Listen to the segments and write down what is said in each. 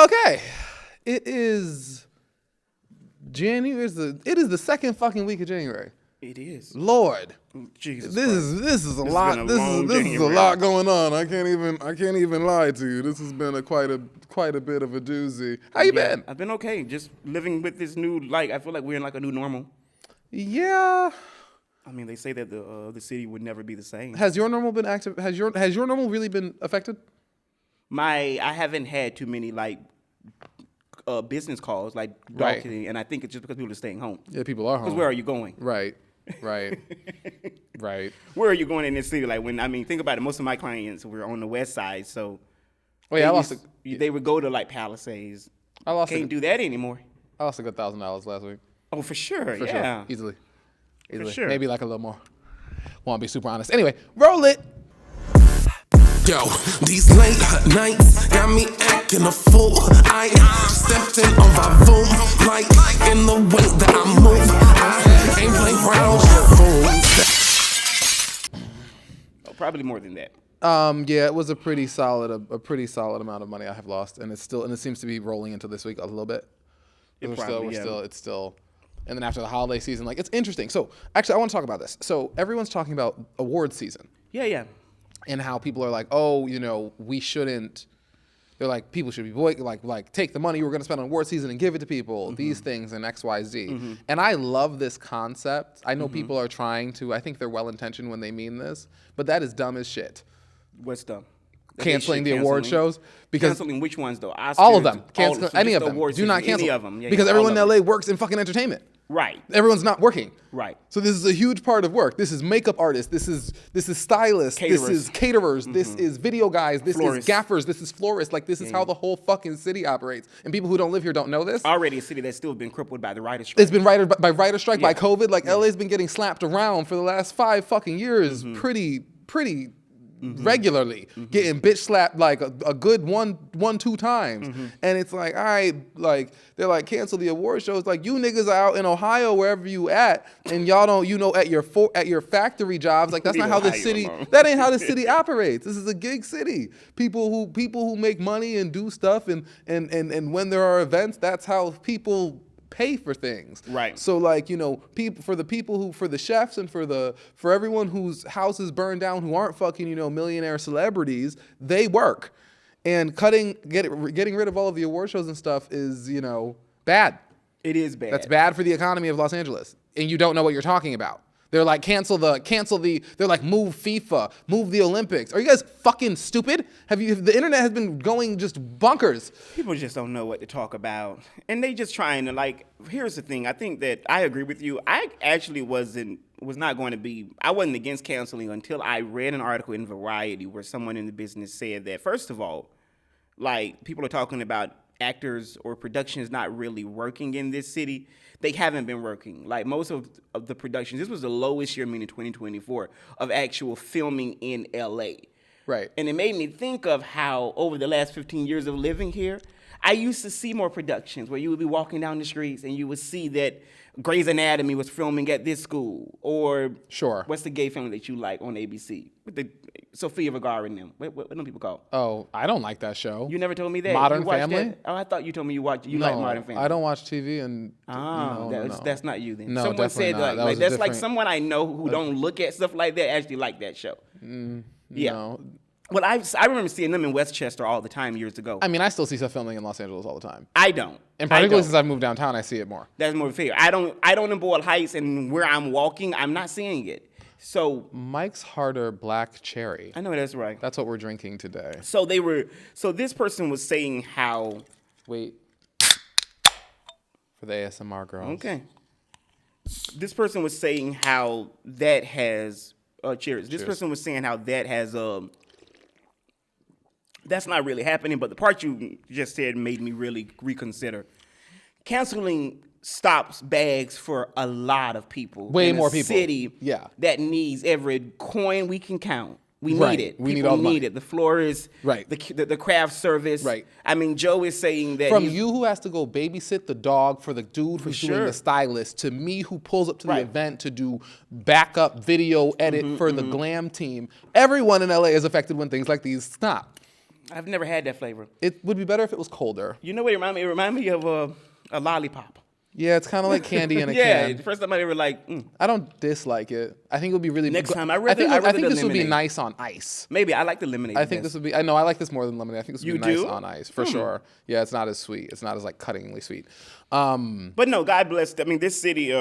Okay. It is January. It is the second fucking week of January. It is. Lord. Jesus This is a lot. been a long This is a January. lot going on. I can't even lie to you. This has been quite a bit of a doozy. How you been? I've been okay. Just living with this new, I feel like we're in like a new normal. Yeah. I mean, they say that the city would never be the same. Has your normal been active? Has your normal really been affected? I haven't had too many business calls, like Right. marketing, and I think it's just because people are staying home. Yeah, people are home. Because where are you going? Right. Right. Where are you going in this city? Think about it. Most of my clients were on the west side, so Oh yeah, they would go to Palisades. Can't do that anymore. I lost a good $1,000 last week. Oh, for sure. For yeah. sure. Easily. sure. Maybe like a little more. Want to be super honest. Anyway, roll it. Yo, these late nights got me acting a fool. I stepped in on Vavoom, like in the way that I move. I ain't playing around with fools. Oh, probably more than that. Yeah, it was a pretty solid amount of money I have lost, and it seems to be rolling into this week a little bit. It's still, and then after the holiday season, it's interesting. So actually, I want to talk about this. So everyone's talking about award season. Yeah. And how people are like, oh, we shouldn't. They're like, people should be take the money we're going to spend on award season and give it to people. Mm-hmm. These things and X, Y, Z. And I love this concept. I know people are trying to. I think they're well intentioned when they mean this, but that is dumb as shit. What's dumb? Canceling the award shows because canceling which ones though? Oscars, all of them. Cancel Cancel any of them. Awards, Do not cancel any of them. Yeah, because yeah, everyone in all LA of them. works in fucking entertainment. Right. Everyone's not working. Right. So this is a huge part of work. This is makeup artists. This is stylists. Caterers. This is caterers. This is video guys. This is Florists. gaffers. This is florists. This is how the whole fucking city operates. And people who don't live here don't know this. Already a city that's still been crippled by the writer's strike. It's been by writer strike, by Yeah. COVID. LA's been getting slapped around for the last 5 fucking years pretty regularly, getting bitch slapped a good 1-2 times. And it's like, all right, they're like, cancel the award shows. You niggas are out in Ohio, wherever you at, and y'all don't, at your factory jobs, that's not how the Ohio city, alone. that ain't how the city operates. This is a gig city. People who make money and do stuff, and when there are events, that's how people pay for things. Right. So for the chefs and for everyone whose houses burn down who aren't fucking, millionaire celebrities, they work. And getting rid of all of the award shows and stuff is, bad. It is bad. That's bad for the economy of Los Angeles. And you don't know what you're talking about. They're like, they're like, move FIFA, move the Olympics. Are you guys fucking stupid? The internet has been going just bonkers. People just don't know what to talk about. And they just trying to here's the thing. I think that I agree with you. I actually I wasn't against canceling until I read an article in Variety where someone in the business said that, first of all, people are talking about actors or productions not really working in this city. They haven't been working. Most of the productions, this was the lowest year, meaning 2024, of actual filming in LA. Right. And it made me think of how over the last 15 years of living here, I used to see more productions where you would be walking down the streets and you would see that Grey's Anatomy was filming at this school. Or Sure. What's the gay family that you like on ABC? With the Sofia Vergara and them. What do people call? Oh, I don't like that show. You never told me that. Modern You watched Family? that? Oh, I thought you told me you like No, Modern Family. I don't watch TV and That's not you then. No, Someone definitely said not. That was a that's different- someone I know who don't look at stuff like that actually like that show. Yeah. No. Well, I remember seeing them in Westchester all the time years ago. I mean, I still see stuff filming in Los Angeles all the time. I don't. And I particularly don't. since I've moved downtown, I see it more. That's more fair. I don't in Boyle Heights, and where I'm walking, I'm not seeing it. So Mike's Harder Black Cherry. I know that's right. That's what we're drinking today. So this person was saying how. Wait. For the ASMR girls. Okay. This person was saying how that has. Cheers. This person was saying how that has. That's not really happening, but the part you just said made me really reconsider. Canceling stops bags for a lot of people. Way in more a people. City Yeah. that needs every coin we can count. We Right. need it. We need People all the money. need it. The florists, Right. The craft service. Right. I mean, Joe is saying that From you who has to go babysit the dog for the dude who's doing sure. the stylist, to me who pulls up to the Right. event to do backup video edit for the glam team. Everyone in LA is affected when things like these stop. I've never had that flavor. It would be better if it was colder. You know what it reminded me? It reminded me of a lollipop. Yeah, it's kind of like candy in a Yeah, can. the first time I ever like. I don't dislike it. I think it would be really. Next time, I think this would be lemonade. nice on ice. Maybe I like the lemonade. I think this would be. I know I like this more than lemonade. I think this would be You nice do? on ice for sure. Yeah, it's not as sweet. It's not as like cuttingly sweet. But no, God bless. I mean, this city.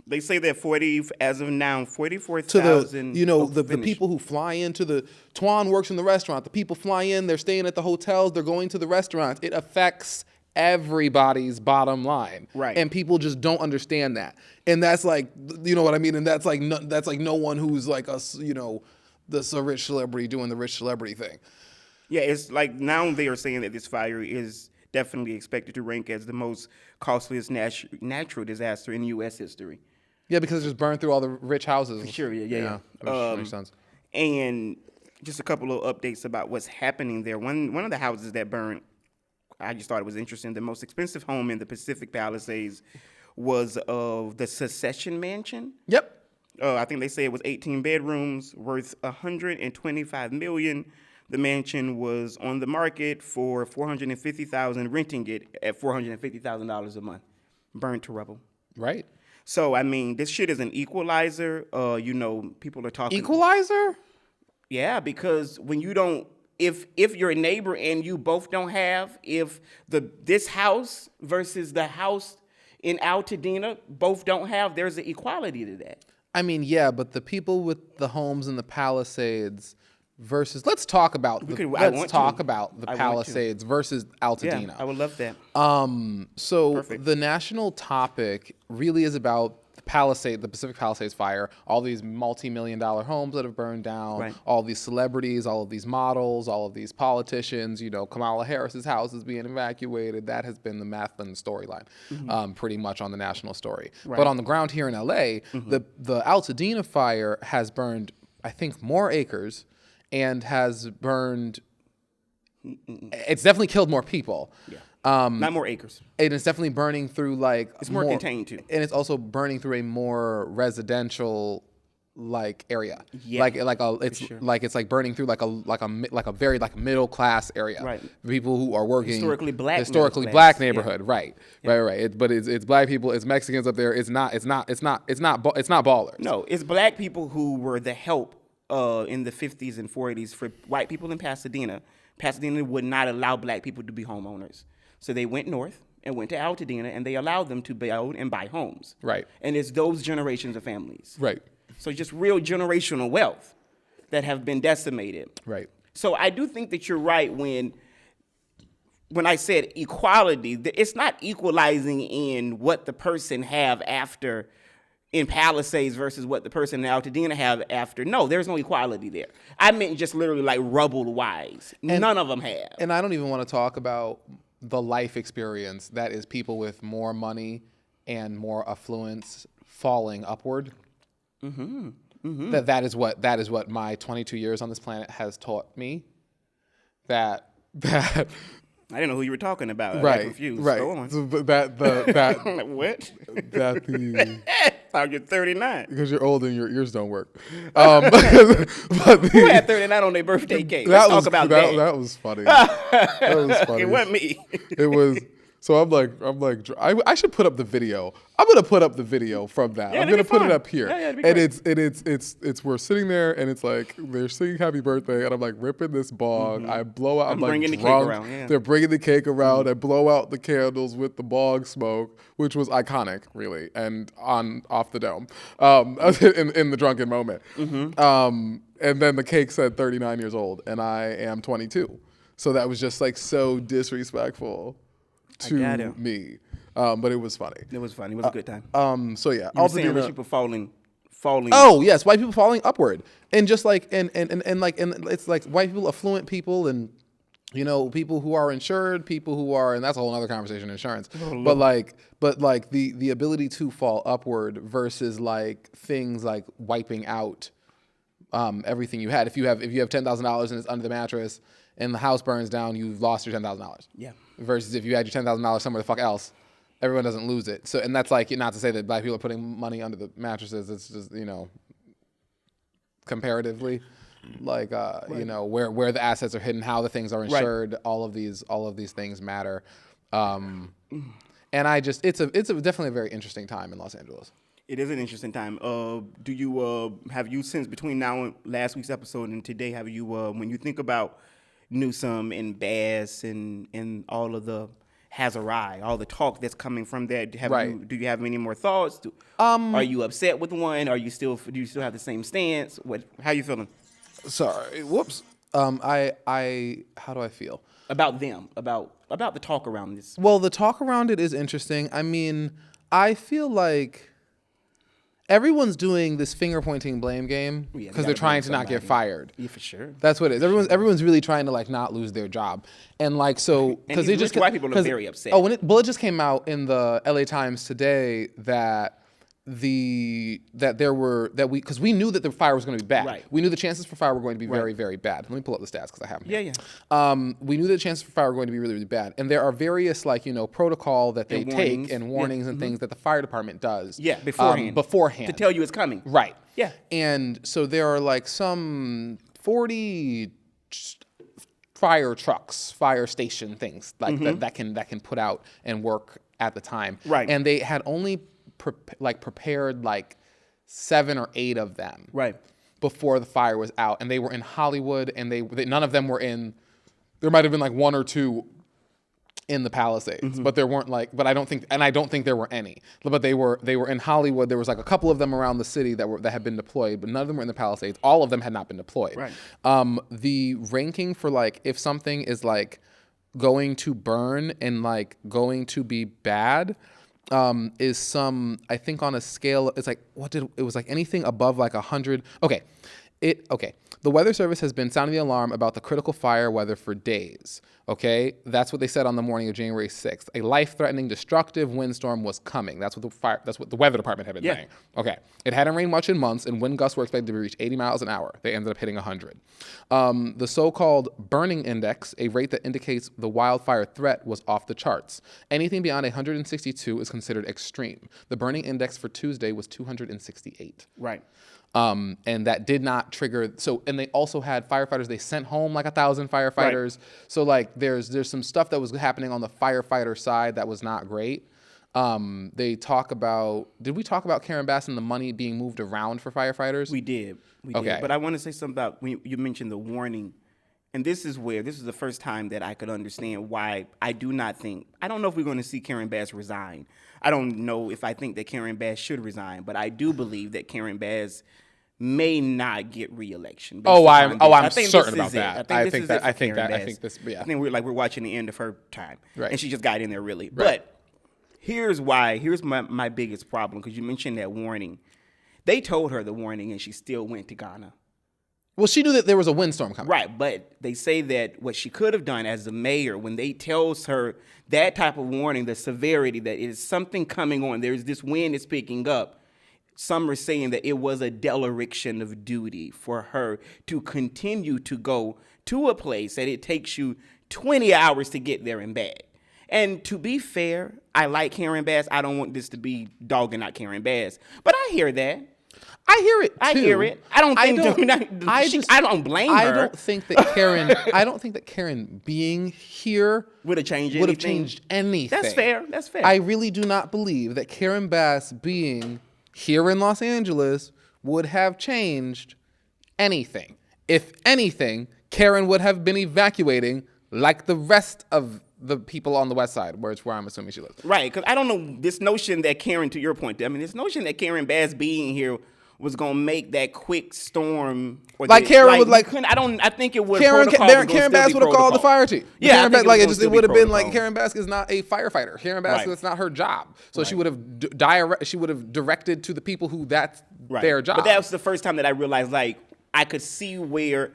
They say that as of now, 44,000. The people who fly into the. Tuan works in the restaurant. The people fly in. They're staying at the hotels. They're going to the restaurants. It affects everybody's bottom line, right? And people just don't understand that, and that's like, you know what I mean, and that's like no one who's like us, a rich celebrity doing the rich celebrity thing. Yeah, it's like now they are saying that this fire is definitely expected to rank as the most costliest natural disaster in U.S. history. Yeah, because it just burned through all the rich houses. For sure, yeah. Which makes sense. And just a couple of updates about what's happening there. One of the houses that burned, I just thought it was interesting. The most expensive home in the Pacific Palisades was of the Secession Mansion. Yep. I think they say it was 18 bedrooms, worth $125 million. The mansion was on the market for $450,000, renting it at $450,000 a month. Burned to rubble. Right. So I mean, this shit is an equalizer. People are talking equalizer. Yeah, because when you don't. If you're a neighbor and you both don't have, if this house versus the house in Altadena both don't have, there's an equality to that. I mean, yeah, but the people with the homes in the Palisades versus let's talk about the Palisades versus Altadena. Yeah, I would love that. So Perfect. The national topic really is about the Pacific Palisades fire, all these multi-million-dollar homes that have burned down, right. All these celebrities, all of these models, all of these politicians, Kamala Harris's house is being evacuated. That has been the Mathland storyline, pretty much on the national story. Right. But on the ground here in LA, the Altadena fire has burned, I think, more acres and has burned, it's definitely killed more people. Yeah. Not more acres. And it's definitely burning through it's more contained too. And it's also burning through a more residential area. Yeah. It's like burning through like a very middle class area. Right. People who are working historically black neighborhood. Yeah. Right. Yeah. Right. But it's black people, it's Mexicans up there. It's not ballers. No, it's black people who were the help in the 50s and 40s for white people in Pasadena. Pasadena would not allow black people to be homeowners. So they went north and went to Altadena, and they allowed them to build and buy homes. Right. And it's those generations of families. Right. So just real generational wealth that have been decimated. Right. So I do think that you're right when I said equality. It's not equalizing in what the person have after in Palisades versus what the person in Altadena have after. No, there's no equality there. I meant just literally like rubble-wise. None of them have. And I don't even want to talk about the life experience that is people with more money and more affluence falling upward. Mm-hmm. Mm-hmm. That is what my 22 years on this planet has taught me. That I didn't know who you were talking about. Right. I got confused. Right. Go on. So what? You're 39. Because you're old and your ears don't work. Who had 39 on their birthday cake? Let's talk about that. That was funny. That was funny. It wasn't me. It was. So I'm like, I should put up the video. I'm gonna put up the video from that. Yeah, I'm gonna put it up here. Yeah, and it's we're sitting there and it's like they're singing happy birthday and I'm like ripping this bong. I blow out. I'm like bringing drunk. the cake around. Yeah. They're bringing the cake around. I blow out the candles with the bong smoke, which was iconic, really, and off the dome, in the drunken moment. And then the cake said 39 years old, and I am 22. So that was just like so disrespectful to me. But it was funny. It was funny. It was a good time. So yeah, you were saying rich people falling. Oh yes, white people falling upward, and just like and it's like white people, affluent people, and people who are insured, people who are, and that's a whole other conversation, insurance. But like the ability to fall upward versus like things like wiping out everything you had. If you have $10,000 and it's under the mattress and the house burns down, you've lost your $10,000. Yeah. Versus if you had your $10,000 somewhere the fuck else, everyone doesn't lose it. So, and that's like, not to say that black people are putting money under the mattresses. It's just, comparatively. like you know, where the assets are hidden, how the things are insured. All of these things matter. And it's definitely a very interesting time in Los Angeles. It is an interesting time. Do you have you since between now and last week's episode and today, have you when you think about Newsom and Bass and all of the Hazarai, all the talk that's coming from that, do you have any more thoughts? Are you upset with one? Do you still have the same stance? How you feeling? Sorry, whoops. How do I feel About them, about the talk around this? Well, the talk around it is interesting. I mean, I feel like everyone's doing this finger pointing blame game because they're trying to not get fired. Yeah, for sure. That's what it is. Everyone's really trying to like not lose their job, and like so because they just white people are very upset. Oh, it just came out in the LA Times today that because we knew that the fire was going to be bad. Right. We knew the chances for fire were going to be very, very bad. Let me pull up the stats because I have them. Yeah. We knew the chances for fire were going to be really, really bad, and there are various protocol that they take and warnings and things that the fire department does. Yeah, beforehand to tell you it's coming. Right. Yeah. And so there are like some 40 fire trucks, fire station things like that can put out and work at the time. Right. And they had only prepared like 7 or 8 of them before the fire was out, and they were in Hollywood, and they none of them were in. There might have been like 1 or 2 in the Palisades, but there weren't I don't think there were any. But they were in Hollywood. There was like a couple of them around the city that had been deployed, but none of them were in the Palisades. All of them had not been deployed. Right. The ranking for like if something is like going to burn and like going to be bad. Is some, I think on a scale, it's like, it was like anything above like 100. Okay. The Weather Service has been sounding the alarm about the critical fire weather for days. Okay. That's what they said on the morning of January 6th. A life-threatening, destructive windstorm was coming. That's what the weather department had been saying. Okay. It hadn't rained much in months, and wind gusts were expected to reach 80 miles an hour. They ended up hitting 100. The so-called burning index, a rate that indicates the wildfire threat, was off the charts. Anything beyond 162 is considered extreme. The burning index for Tuesday was 268. Right. And that did not trigger. So, and they also had firefighters. They sent home like 1,000 firefighters. Right. So, like, there's some stuff that was happening on the firefighter side that was not great. They talk about. Did we talk about Karen Bass and the money being moved around for firefighters? We did. But I want to say something about when you mentioned the warning, and this is the first time that I could understand why I don't know if we're going to see Karen Bass resign. I don't know if I think that Karen Bass should resign, but I do believe that Karen Bass may not get re-election. I'm certain about that. I think we're watching the end of her time, right? And she just got in there really. Right. But here's my biggest problem, because you mentioned that warning. They told her the warning, and she still went to Ghana. Well, she knew that there was a windstorm coming. Right, but they say that what she could have done as the mayor, when they tells her that type of warning, the severity, that it is something coming on, there's this wind is picking up, some are saying that it was a dereliction of duty for her to continue to go to a place that it takes you 20 hours to get there and back. And to be fair, I like Karen Bass. I don't want this to be dogging out Karen Bass, but I hear that. I hear it too. I hear it. I don't blame her. I don't think that Karen being here would have changed anything. That's fair. I really do not believe that Karen Bass being here in Los Angeles would have changed anything. If anything, Karen would have been evacuating like the rest of the people on the West Side, where I'm assuming she lives. Right, because I don't know this notion that Karen, to your point, this notion that Karen Bass being here was gonna make that quick storm. I think it would. Karen Bass would have called the fire team. Yeah, it would have been like Karen Bass is not a firefighter. Karen Bass, that's not her job. So she would have directed to the people who that's their job. But that was the first time that I realized, like, I could see where,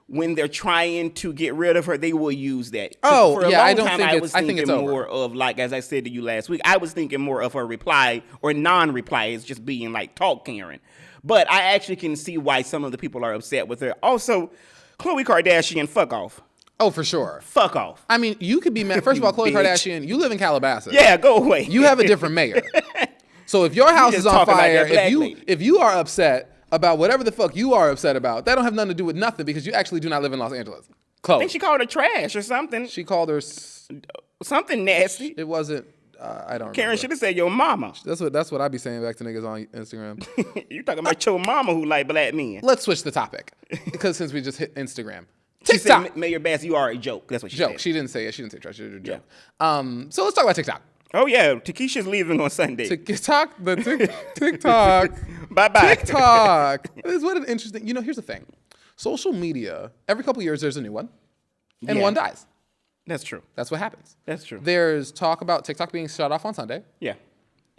when they're trying to get rid of her, they will use that. I think it's more of, like, as I said to you last week, I was thinking more of her reply or non-reply as just being like, talk Karen. But I actually can see why some of the people are upset with her. Also, Khloe Kardashian, fuck off. Oh, for sure. Fuck off. I mean, you could be mad. First of all, Khloe Kardashian, you live in Calabasas. Yeah, go away. You have a different mayor. So if your house is on fire, if you are upset about whatever the fuck you are upset about. That don't have nothing to do with nothing because you actually do not live in Los Angeles. Close. I think she called her trash or something. She called her something nasty. It wasn't. I don't. Karen remember. should have said your mama. That's what I be saying back to niggas on Instagram. You talking about your mama who like black men? Let's switch the topic because since we just hit Instagram, She TikTok. said, Mayor Bass, you are a joke. That's what she Joke. said. She didn't say it. She didn't say trash. She did a joke. So let's talk about TikTok. Oh yeah, Takesha's leaving on Sunday. TikTok. TikTok. Bye bye. TikTok. Is what an interesting. Here's the thing. Social media. Every couple years, there's a new one, and Yeah. one dies. That's true. That's what happens. That's true. There's talk about TikTok being shut off on Sunday. Yeah.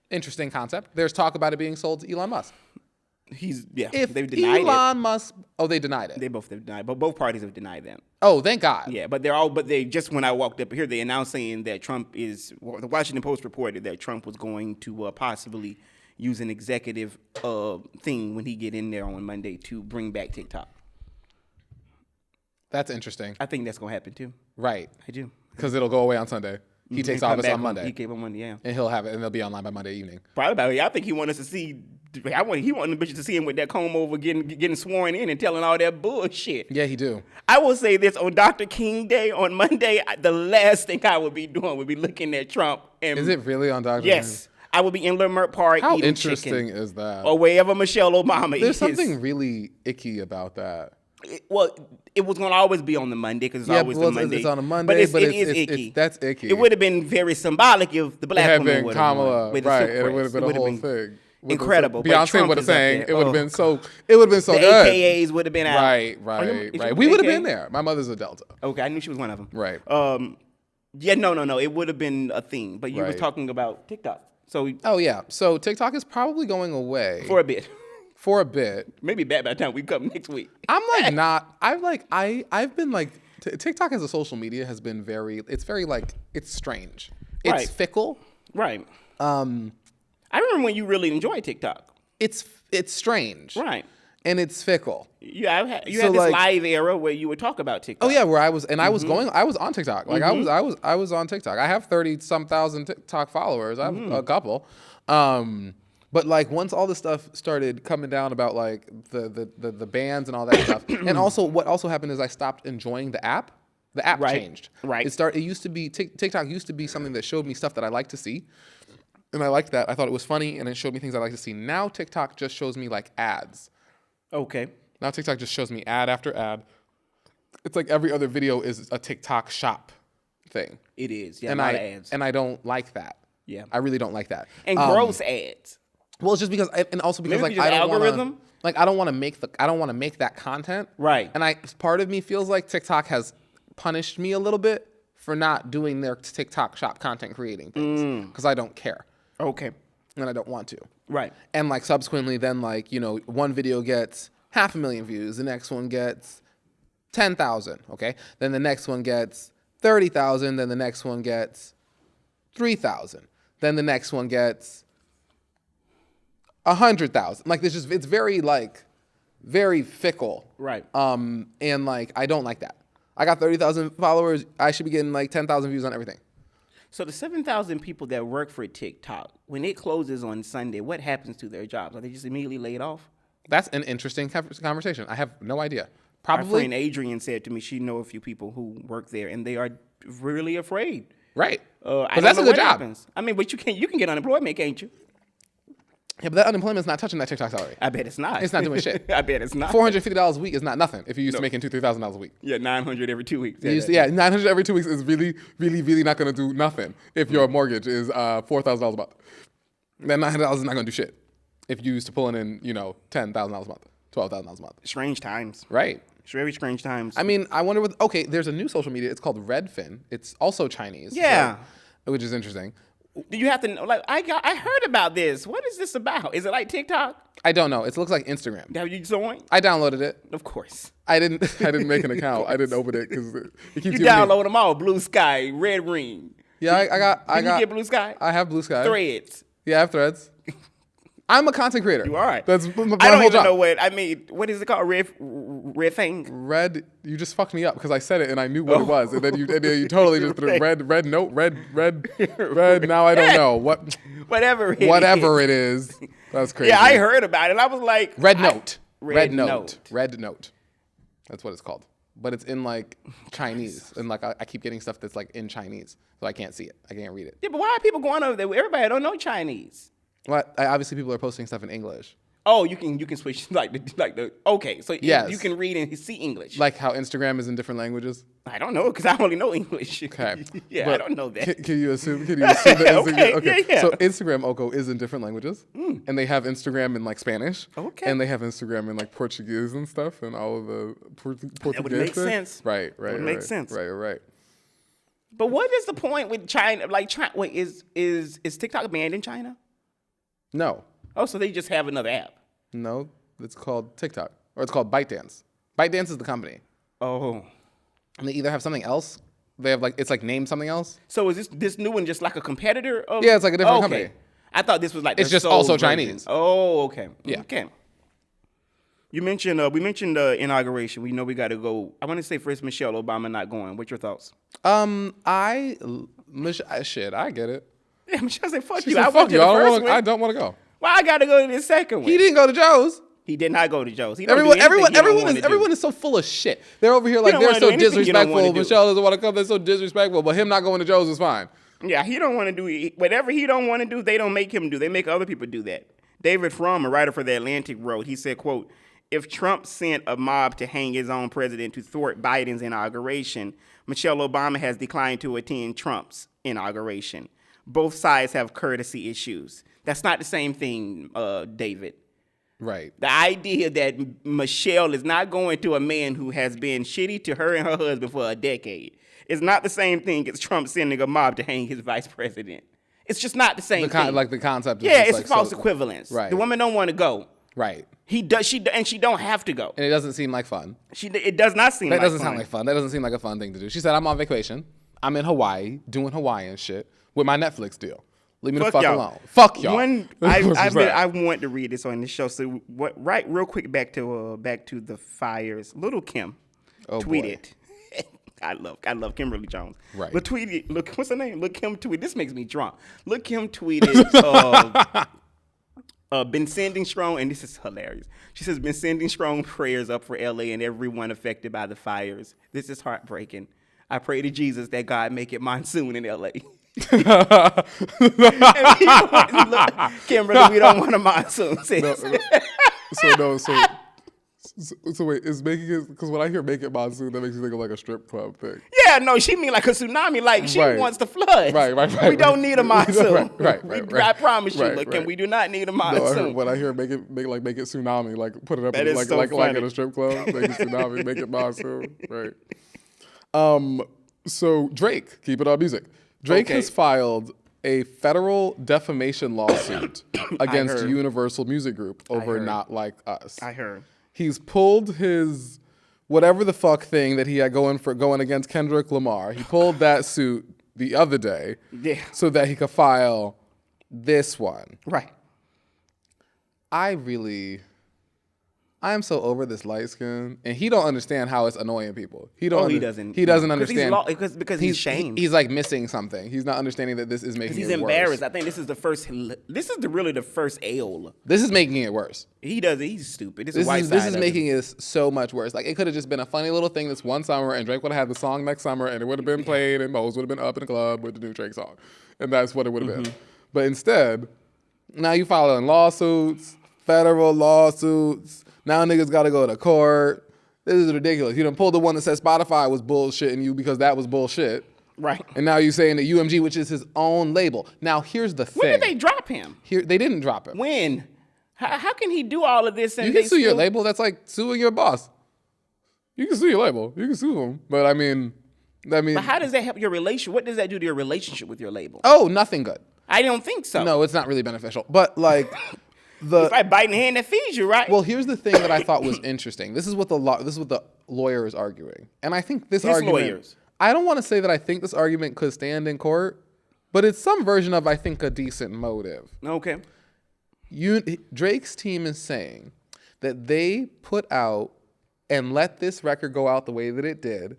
Interesting concept. There's talk about it being sold to Elon Musk. If they've denied Elon Musk, they denied it. They both have denied, but both parties have denied that. Oh, thank God. Yeah, but they just when I walked up here, they announced saying that the Washington Post reported that Trump was going to possibly use an executive thing when he get in there on Monday to bring back TikTok. That's interesting. I think that's gonna happen too. Right. I do. Because it'll go away on Sunday. He takes office on Monday. He came on Monday, yeah. And he'll have it, and they'll be online by Monday evening. Probably about it. I think he wanted us to see. He wanted the bitches to see him with that comb over, getting sworn in and telling all that bullshit. Yeah, he do. I will say this on Dr. King Day on Monday. The last thing I would be doing would be looking at Trump. And Is it really on Dr. yes, I would be in Leimert Park How eating interesting chicken, is that? or wherever Michelle Obama is. There's something really icky about that. It was going to always be on the Monday because it's Yeah, always well, the Monday. it's on a Monday, but it is icky. That's icky. It would have been very symbolic if the It black had woman been would have Kamala, won with the right? silk And it would have press. been a whole thing. Incredible. But Beyonce Trump would have is up sang. there. It would have Oh, been so. It would have been so the good. AKAs would have been out. Right. We would have been there. My mother's a Delta. Okay, I knew she was one of them. Right. Yeah, no. It would have been a thing. But you were Right. talking about TikTok. So Oh yeah. So TikTok is probably going away for a bit. for a bit. Maybe back by the time we come next week. I'm like not. I've been like TikTok as a social media has been very. It's very like it's strange. It's Right. fickle. Right. I remember when you really enjoyed TikTok. It's strange. Right. And it's fickle. You had So, this like- live era where you would talk about TikTok. Oh yeah, where I was on TikTok. Like I was on TikTok. I have 30-some thousand TikTok followers. I have a couple. But like once all this stuff started coming down about like the bans and all that stuff, and also what also happened is I stopped enjoying the app. The app Right. changed. Right. It used to be TikTok used to be something that showed me stuff that I like to see. And I liked that. I thought it was funny and it showed me things I like to see. Now TikTok just shows me like ads. Okay. Now TikTok just shows me ad after ad. It's like every other video is a TikTok shop thing. It is. Yeah, And a lot I of ads. and I don't like that. Yeah. I really don't like that. And gross ads. Well, it's just because and also because Maybe like because I don't want algorithm? to like I don't want to make that content. Right. And part of me feels like TikTok has punished me a little bit for not doing their TikTok shop content creating things because I don't care Okay. and I don't want to. Right. And like subsequently then like, one video gets 500,000 views, the next one gets 10,000, okay? Then the next one gets 30,000, then the next one gets 3,000. Then the next one gets 100,000. Like it's very fickle. Right. And like I don't like that. I got 30,000 followers, I should be getting like 10,000 views on everything. So the 7,000 people that work for TikTok, when it closes on Sunday, what happens to their jobs? Are they just immediately laid off? That's an interesting conversation. I have no idea. Our Probably friend Adrian said to me she know a few people who work there, and they are really afraid. right. I But don't that's know a good what job. happens. I mean, but you can get unemployment, can't you? Yeah, but that unemployment's not touching that TikTok salary. I bet it's not. It's not doing shit. I bet it's not. $450 a week is not nothing if you're used to making $2,000-$3,000 a week. Yeah, 900 every 2 weeks. Yeah, 900 every 2 weeks is really, really, really not going to do nothing if your mortgage is $4,000 a month. That $900 is not going to do shit if you used to pulling in, $10,000 a month, $12,000 a month. Strange times. Right. It's very strange times. I mean, I wonder there's a new social media. It's called Redfin. It's also Chinese. Yeah. Which is interesting. Do you have to know? Like, I heard about this. What is this about? Is it like TikTok? I don't know. It looks like Instagram. Have you joined? I downloaded it. Of course. I didn't make an account. I didn't open it because it keeps You giving me- download them all. Blue Sky, Red Ring. Yeah, I Did got. you get Blue Sky? I have Blue Sky. Threads. Yeah, I have Threads. I'm a content creator. You are. That's my I don't whole even job. know what is it called? Red thing? Red, you just fucked me up because I said it and I knew what it was, and then you totally just threw red note, red. Now I don't know Whatever. whatever it is. That's crazy. Yeah, I heard about it. I was like, Red Note. Red Note. Red Note. That's what it's called. But it's in like Chinese, and like I keep getting stuff that's like in Chinese, so I can't see it. I can't read it. Yeah, but why are people going over there? Everybody don't know Chinese. Well, obviously people are posting stuff in English. Oh, you can switch like the okay. So yes. You can read and see English. Like how Instagram is in different languages. I don't know because I only know English. Okay. Yeah, I don't know that. Can you assume? Can you assume that Instagram? Okay. Yeah. So Instagram Oko is in different languages, and they have Instagram in like Spanish. Okay. And they have Instagram in like Portuguese and stuff, and all of the Portuguese. That would make sense. Right. That would make sense. Right. But what is the point with China? Like, wait, is TikTok banned in China? No. Oh, so they just have another app. No, it's called TikTok, or it's called ByteDance. ByteDance is the company. Oh. And they either have something else. They have like it's like named something else. So is this new one just like a competitor of? Yeah, it's like a different company. I thought this was like it's just also version. Chinese. Oh, okay. Yeah. Okay. You mentioned we mentioned inauguration. We know we got to go. I want to say first Michelle Obama not going. What's your thoughts? I get it. Yeah, Michelle said, "Fuck She you." said, I "Fuck went to you. the I first don't one. want to go." Why I got to go to the second one? He didn't go to Joe's. He did not go to Joe's. Everyone is so full of shit. They're over here like don't they're wanna so do anything he don't wanna disrespectful. do. Michelle doesn't want to come. They're so disrespectful. But him not going to Joe's is fine. Yeah, he don't want to do whatever he don't want to do. They don't make him do. They make other people do that. David Frum, a writer for The Atlantic, wrote. He said, "Quote: If Trump sent a mob to hang his own president to thwart Biden's inauguration, Michelle Obama has declined to attend Trump's inauguration. Both sides have courtesy issues." That's not the same thing, David. Right. The idea that Michelle is not going to a man who has been shitty to her and her husband for a decade is not the same thing as Trump sending a mob to hang his vice president. It's just not the same thing. Like the concept. Yeah, is it's like false equivalence. Right. The woman don't want to go. Right. He does. She don't have to go. And it doesn't seem like fun. It does not seem. That like doesn't fun. sound like fun. That doesn't seem like a fun thing to do. She said, "I'm on vacation. I'm in Hawaii doing Hawaiian shit with my Netflix deal. Leave me the fuck alone. Fuck y'all." I want to read this on the show. So real quick back to the fires. Little Kim tweeted. I love Kimberly Jones. Right. But tweeted. Look, what's her name? Look, Kim tweeted. This makes me drunk. Look, Kim tweeted. Been sending strong, and this is hilarious. She says, "Been sending strong prayers up for LA and everyone affected by the fires. This is heartbreaking. I pray to Jesus that God make it monsoon in LA." Look, Kimberly, we don't want a monsoon. So wait, is making it, because when I hear "make it monsoon," that makes me think of like a strip club thing. Yeah, no, she mean like a tsunami. Like she wants the flood. Right. We don't need a monsoon. Right. I promise you, look, Kim, we do not need a monsoon. When I hear make it tsunami, like put it up That in, is like so like funny. in a strip club, make it tsunami, make it monsoon. Right. So Drake, keep it on music. Drake has filed a federal defamation lawsuit against heard. Universal Music Group over heard. Not Like Us. I heard. He's pulled his whatever the fuck thing that he had going against Kendrick Lamar. He pulled that suit the other day, so that he could file this one. Right. I am so over this light skin, and he don't understand how it's annoying people. He doesn't. He doesn't understand because he's shamed. He's like missing something. He's not understanding that this is making it worse. He's embarrassed. I think this is the first. This is really the first ale. This is making it worse. He does it. He's stupid. This is making it so much worse. Like, it could have just been a funny little thing this one summer, and Drake would have had the song next summer, and it would have been played, and Mose would have been up in the club with the new Drake song, and that's what it would have been. But instead, now you filing lawsuits, federal lawsuits. Now niggas got to go to court. This is ridiculous. You done pulled the one that said Spotify was bullshitting you because that was bullshit. Right. And now you're saying that UMG, which is his own label. Now here's the thing. When did they drop him? They didn't drop him. When? How can he do all of this? And You can sue your label. That's like suing your boss. You can sue your label. You can sue them. But I mean. But how does that help your relation? What does that do to your relationship with your label? Oh, nothing good. I don't think so. No, it's not really beneficial. But like. It's like biting the hand that feeds you, right? Well, here's the thing that I thought was interesting. This is what the lawyer is arguing, and I think this argument. Lawyers. I don't want to say that I think this argument could stand in court, but it's some version of, I think, a decent motive. Okay. Drake's team is saying that they put out and let this record go out the way that it did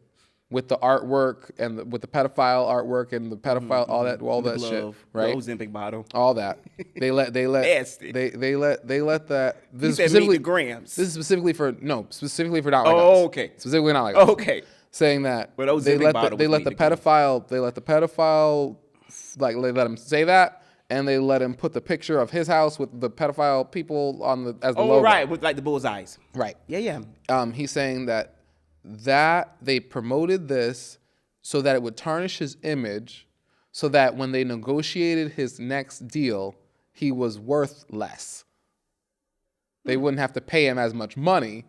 with the artwork and with the pedophile artwork and the pedophile all that shit, right? The Ozempic bottle, all that. They let Nasty. they let that. This is said specifically grams. This is specifically for not like us. Oh, okay. Specifically not like us. Okay. Saying that But Ozempic they let bottle the was pedophile like they let him say that. And they let him put the picture of his house with the pedophile people on the as the logo. Oh, right, with like the bullseyes. Right. Yeah. He's saying that they promoted this so that it would tarnish his image, so that when they negotiated his next deal, he was worth less. They wouldn't have to pay him as much money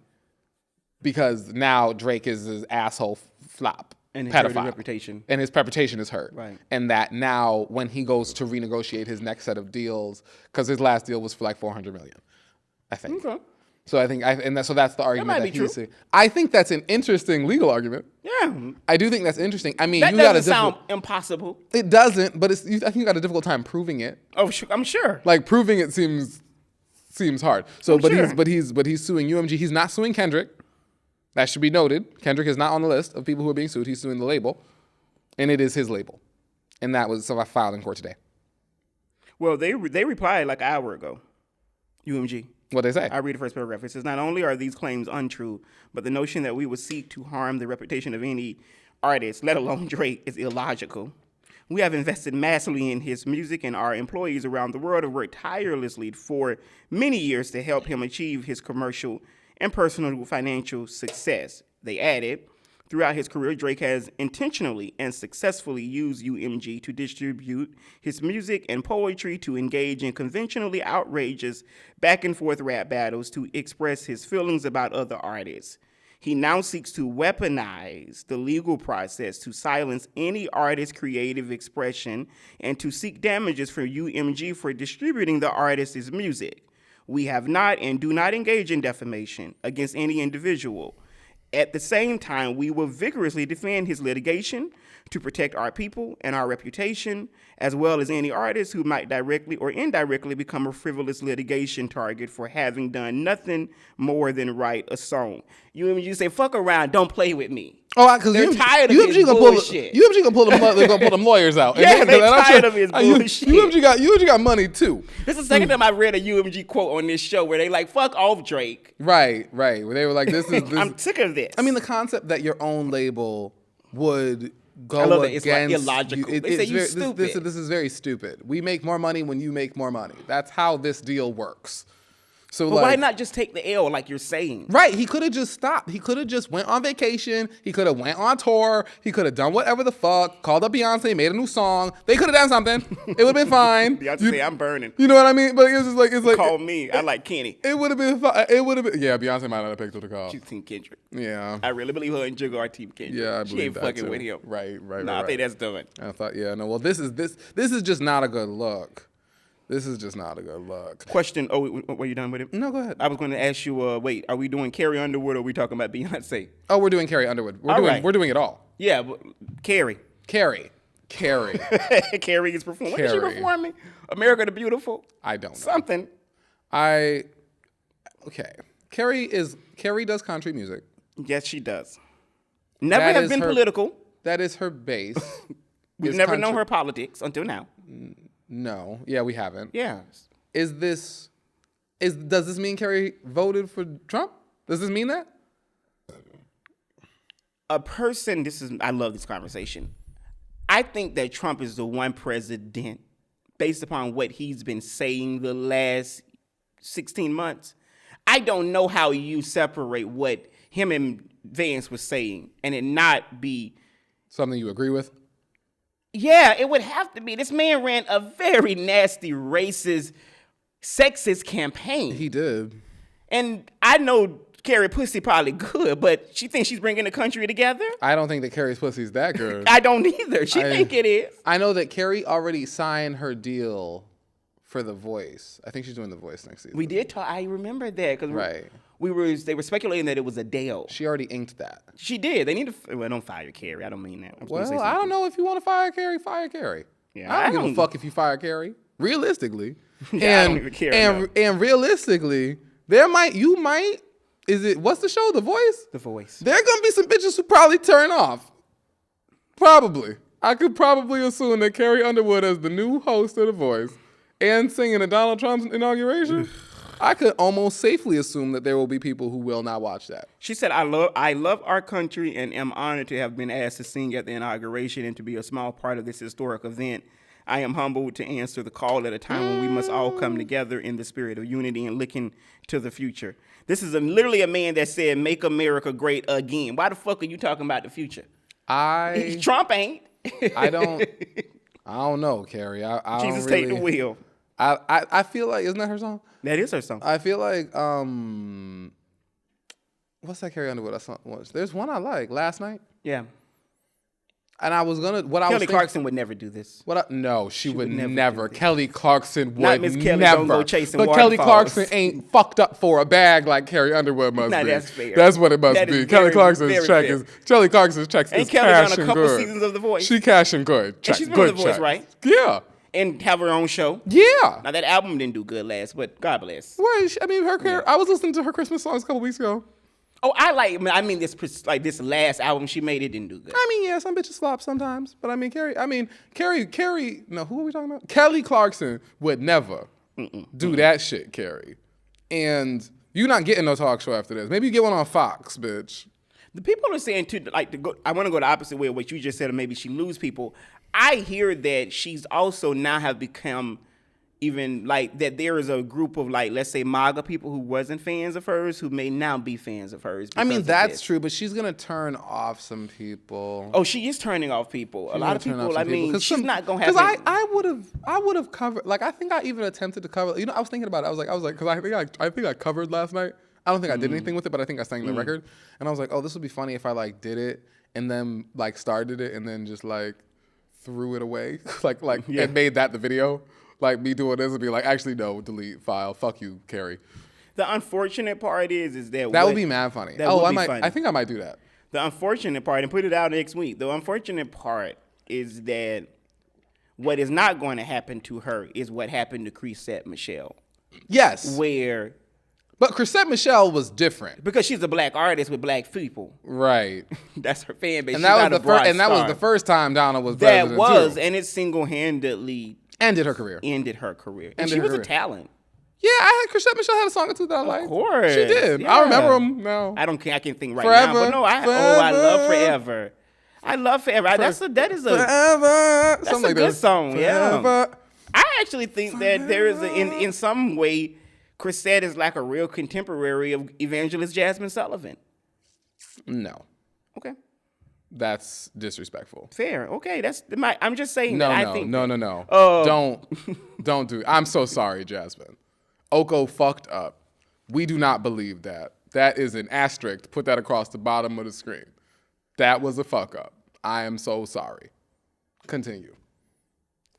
because now Drake is his asshole flop. And his pedophile. reputation. And his reputation is hurt. Right. And that now when he goes to renegotiate his next set of deals, because his last deal was for like $400 million, I think. Okay. So I think, so that's the argument might that be he's true. saying. I think that's an interesting legal argument. Yeah. I do think that's interesting. I mean, That you got doesn't sound impossible. It doesn't, but I think you got a difficult time proving it. Oh, I'm sure. Like proving it seems hard. So, sure. he's suing UMG. He's not suing Kendrick. That should be noted. Kendrick is not on the list of people who are being sued. He's suing the label, and it is his label, and so I filed in court today. Well, they replied like an hour ago. UMG. What they say? I read the first paragraph. It says, not only are these claims untrue, but the notion that we would seek to harm the reputation of any artist, let alone Drake, is illogical. We have invested massively in his music, and our employees around the world have worked tirelessly for many years to help him achieve his commercial and personal financial success. They added, throughout his career, Drake has intentionally and successfully used UMG to distribute his music and poetry, to engage in conventionally outrageous back-and-forth rap battles, to express his feelings about other artists. He now seeks to weaponize the legal process to silence any artist's creative expression and to seek damages for UMG for distributing the artist's music. We have not and do not engage in defamation against any individual. At the same time, we will vigorously defend his litigation to protect our people and our reputation, as well as any artist who might directly or indirectly become a frivolous litigation target for having done nothing more than write a song. UMG say, fuck around, don't play with me. Oh, because they're tired of his bullshit. UMG gonna pull them lawyers out. Yeah, they're tired of his bullshit. UMG got money too. This is the second time I read a UMG quote on this show where they like, fuck off Drake. Right. Where they were like, this is. I'm sick of this. I mean, the concept that your own label would go against. It's like illogical. They say you stupid. This is very stupid. We make more money when you make more money. That's how this deal works. So but why not just take the L like you're saying? Right. He could have just stopped. He could have just went on vacation. He could have went on tour. He could have done whatever the fuck. Called up Beyonce, made a new song. They could have done something. It would have been fine. Beyonce say, I'm burning. You know what I mean? But it's like call me. I like Kenny. It would have been fine. It would have been. Yeah, Beyonce might not have picked up the call. She's seen Kendrick. Yeah. I really believe her and Jigga are team Kendrick. Yeah, I she believe ain't that fucking too. with him. Right. I think that's done. I thought, yeah, no. Well, this is just not a good look. This is just not a good look. Question. Oh, were you done with it? No, go ahead. I was going to ask you. Wait, are we doing Carrie Underwood or are we talking about Beyonce? Oh, we're doing Carrie Underwood. We're doing it all. Yeah, Carrie. Carrie Carrie is performing. What is she performing? America the Beautiful? I don't know. Something. Okay. Carrie does country music. Yes, she does. Never have been political. That is her base. We've never known her politics until now. No. Yeah, we haven't. Yeah. Does this mean Carrie voted for Trump? Does this mean that? I love this conversation. I think that Trump is the one president, based upon what he's been saying the last 16 months. I don't know how you separate what him and Vance was saying and it not be something you agree with. Yeah, it would have to be. This man ran a very nasty, racist, sexist campaign. He did. And I know Carrie pussy probably good, but she thinks she's bringing the country together? I don't think that Carrie's pussy's that good. I don't either. She think it is. I know that Carrie already signed her deal for The Voice. I think she's doing The Voice next season. We did talk. I remember that. Right. They were speculating that it was Adele. She already inked that. She did. They need to. Well, don't fire Carrie. I don't mean that. Well, I don't know if you want to fire Carrie. Fire Carrie. Yeah, I don't give a fuck if you fire Carrie. Realistically, yeah, I don't even care. And realistically, what's the show? The Voice. The Voice. There are gonna be some bitches who probably turn off Probably. I could probably assume that Carrie Underwood as the new host of The Voice and singing at Donald Trump's inauguration, I could almost safely assume that there will be people who will not watch that. She said, I love our country and am honored to have been asked to sing at the inauguration and to be a small part of this historic event. I am humbled to answer the call at a time when we must all come together in the spirit of unity and looking to the future. This is literally a man that said, make America great again. Why the fuck are you talking about the future? Trump ain't. I don't know, Carrie. I Jesus don't really, take the wheel. I feel like, isn't that her song? That is her song. I feel like, what's that Carrie Underwood? There's one I like, Last Night. Yeah. And I was gonna, Kelly Clarkson would never do this. No, she would never. Kelly Clarkson would Not Miss Kelly, never. don't go chasing but waterfalls. Kelly Clarkson ain't fucked up for a bag like Carrie Underwood must be. That's fair. That's what it must That be. is Kelly very, Clarkson's very check fair. is Kelly Clarkson's check And is Kelly cash done a and couple good. seasons of The Voice. She cashing good. Check, she's been good on The Voice, check. right? Yeah. And have her own show. Yeah. Now that album didn't do good last, but God bless. Well, I mean, I was listening to her Christmas songs a couple weeks ago. Oh, this last album she made, it didn't do good. I mean, yeah, some bitches flop sometimes, but I mean, Carrie. No, who are we talking about? Kelly Clarkson would never do that shit, Carrie. And you're not getting no talk show after this. Maybe you get one on Fox, bitch. The people are saying too, I want to go the opposite way of what you just said, or maybe she lose people. I hear that she's also now have become even that there is a group of let's say MAGA people who wasn't fans of hers who may now be fans of hers. I mean, that's true, but she's gonna turn off some people. Oh, she is turning off people. A lot of people. I mean, she's not gonna have. Because I would have covered. I think I even attempted to cover. I was thinking about it. I was like, because I think I covered Last Night. I don't think I did anything with it, but I think I sang the record. And I was like, oh, this would be funny if I did it and then started it and then just threw it away, and made that the video. Me doing this and be actually, no, delete file. Fuck you, Carrie. The unfortunate part is that would be mad funny. Funny. I think I might do that. The unfortunate part, and put it out next week. The unfortunate part is that what is not going to happen to her is what happened to Chrisette Michele. Yes. But Chrisette Michele was different because she's a black artist with black people. Right. That's her fan base. And that was the first time Donna was president. And it single-handedly ended her career. And she was a talent. Yeah, Chrisette Michele had a song or two that I liked. Of course. She did. Yeah. I remember them now. I don't care. I can't think right Forever, now. But no, I love Forever. I love Forever. That's a good song. Forever. Yeah. I actually think that there is in some way, Chrisette is a real contemporary of evangelist Jasmine Sullivan. No. Okay. That's disrespectful. Fair. Okay. I'm just saying no, that no, I think. No. Don't do it. I'm so sorry, Jasmine. Oko fucked up. We do not believe that. That is an asterisk. Put that across the bottom of the screen. That was a fuck up. I am so sorry. Continue.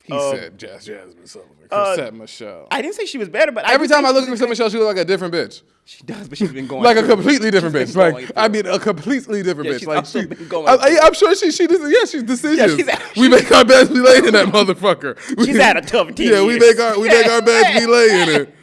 He said Jasmine Sullivan. Chrisette Michele. I didn't say she was better, but every time I look at Chrisette Michele, she looks like a different bitch. She does, but she's been going a completely different bitch. A completely different bitch. She's also been going I'm sure she's decisions. Yeah, we make our beds, we lay in that motherfucker. She's had a tough 10 Yeah, we make our beds, we lay in it.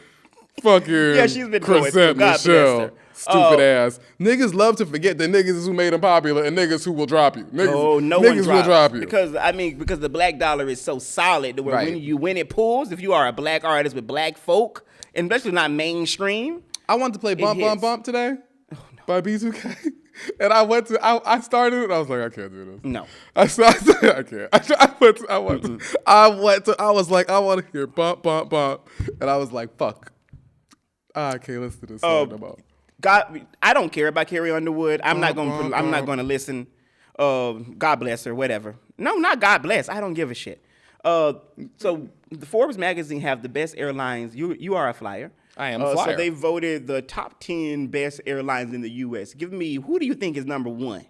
Fucking she's been Chrisette Michele. Stupid ass. Niggas love to forget the niggas is who made them popular and niggas who will drop you. Niggas will drop you. Because the black dollar is so solid that when it pulls, if you are a black artist with black folk, and especially not mainstream. I wanted to play Bump Bump Bump today by B2K. And I started it and I was like, I can't do this. No. I can't. I was like, I want to hear Bump Bump Bump. And I was like, fuck. I can't listen to this song no more. God, I don't care about Carrie Underwood. I'm not going to listen. God bless her, whatever. No, not God bless. I don't give a shit. So the Forbes magazine have the best airlines. You are a flyer. I am a flyer. So they voted the top 10 best airlines in the U.S. Who do you think is number one?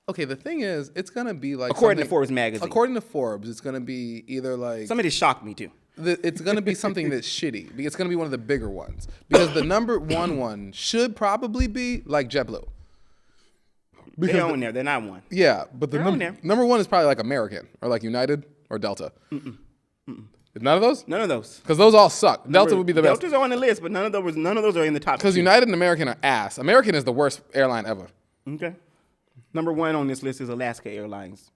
Okay, the thing is, it's going to be according to Forbes magazine. According to Forbes, it's going to be either somebody shocked me too. It's going to be something that's shitty. It's going to be one of the bigger ones. Because the number one should probably be JetBlue. They're on there. They're not one. Yeah, but the number one is probably American or United or Delta. None of those? None of those. Because those all suck. Delta would be the best. Delta's are on the list, but none of those are in the top. Because United and American are ass. American is the worst airline ever. Okay. Number 1 on this list is Alaska Airlines.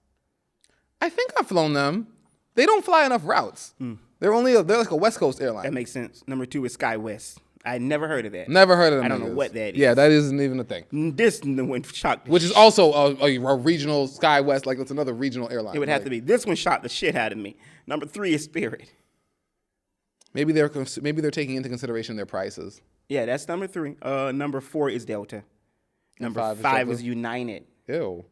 I think I've flown them. They don't fly enough routes. They're like a West Coast airline. That makes sense. Number 2 is SkyWest. I never heard of that. Never heard of them. I don't know what that is. Yeah, that isn't even a thing. This one shocked. Which is also a regional SkyWest, like it's another regional airline. It would have to be. This one shocked the shit out of me. Number 3 is Spirit. Maybe they're taking into consideration their prices. Yeah, that's number 3. Number 4 is Delta. Number 5 is United. Ew.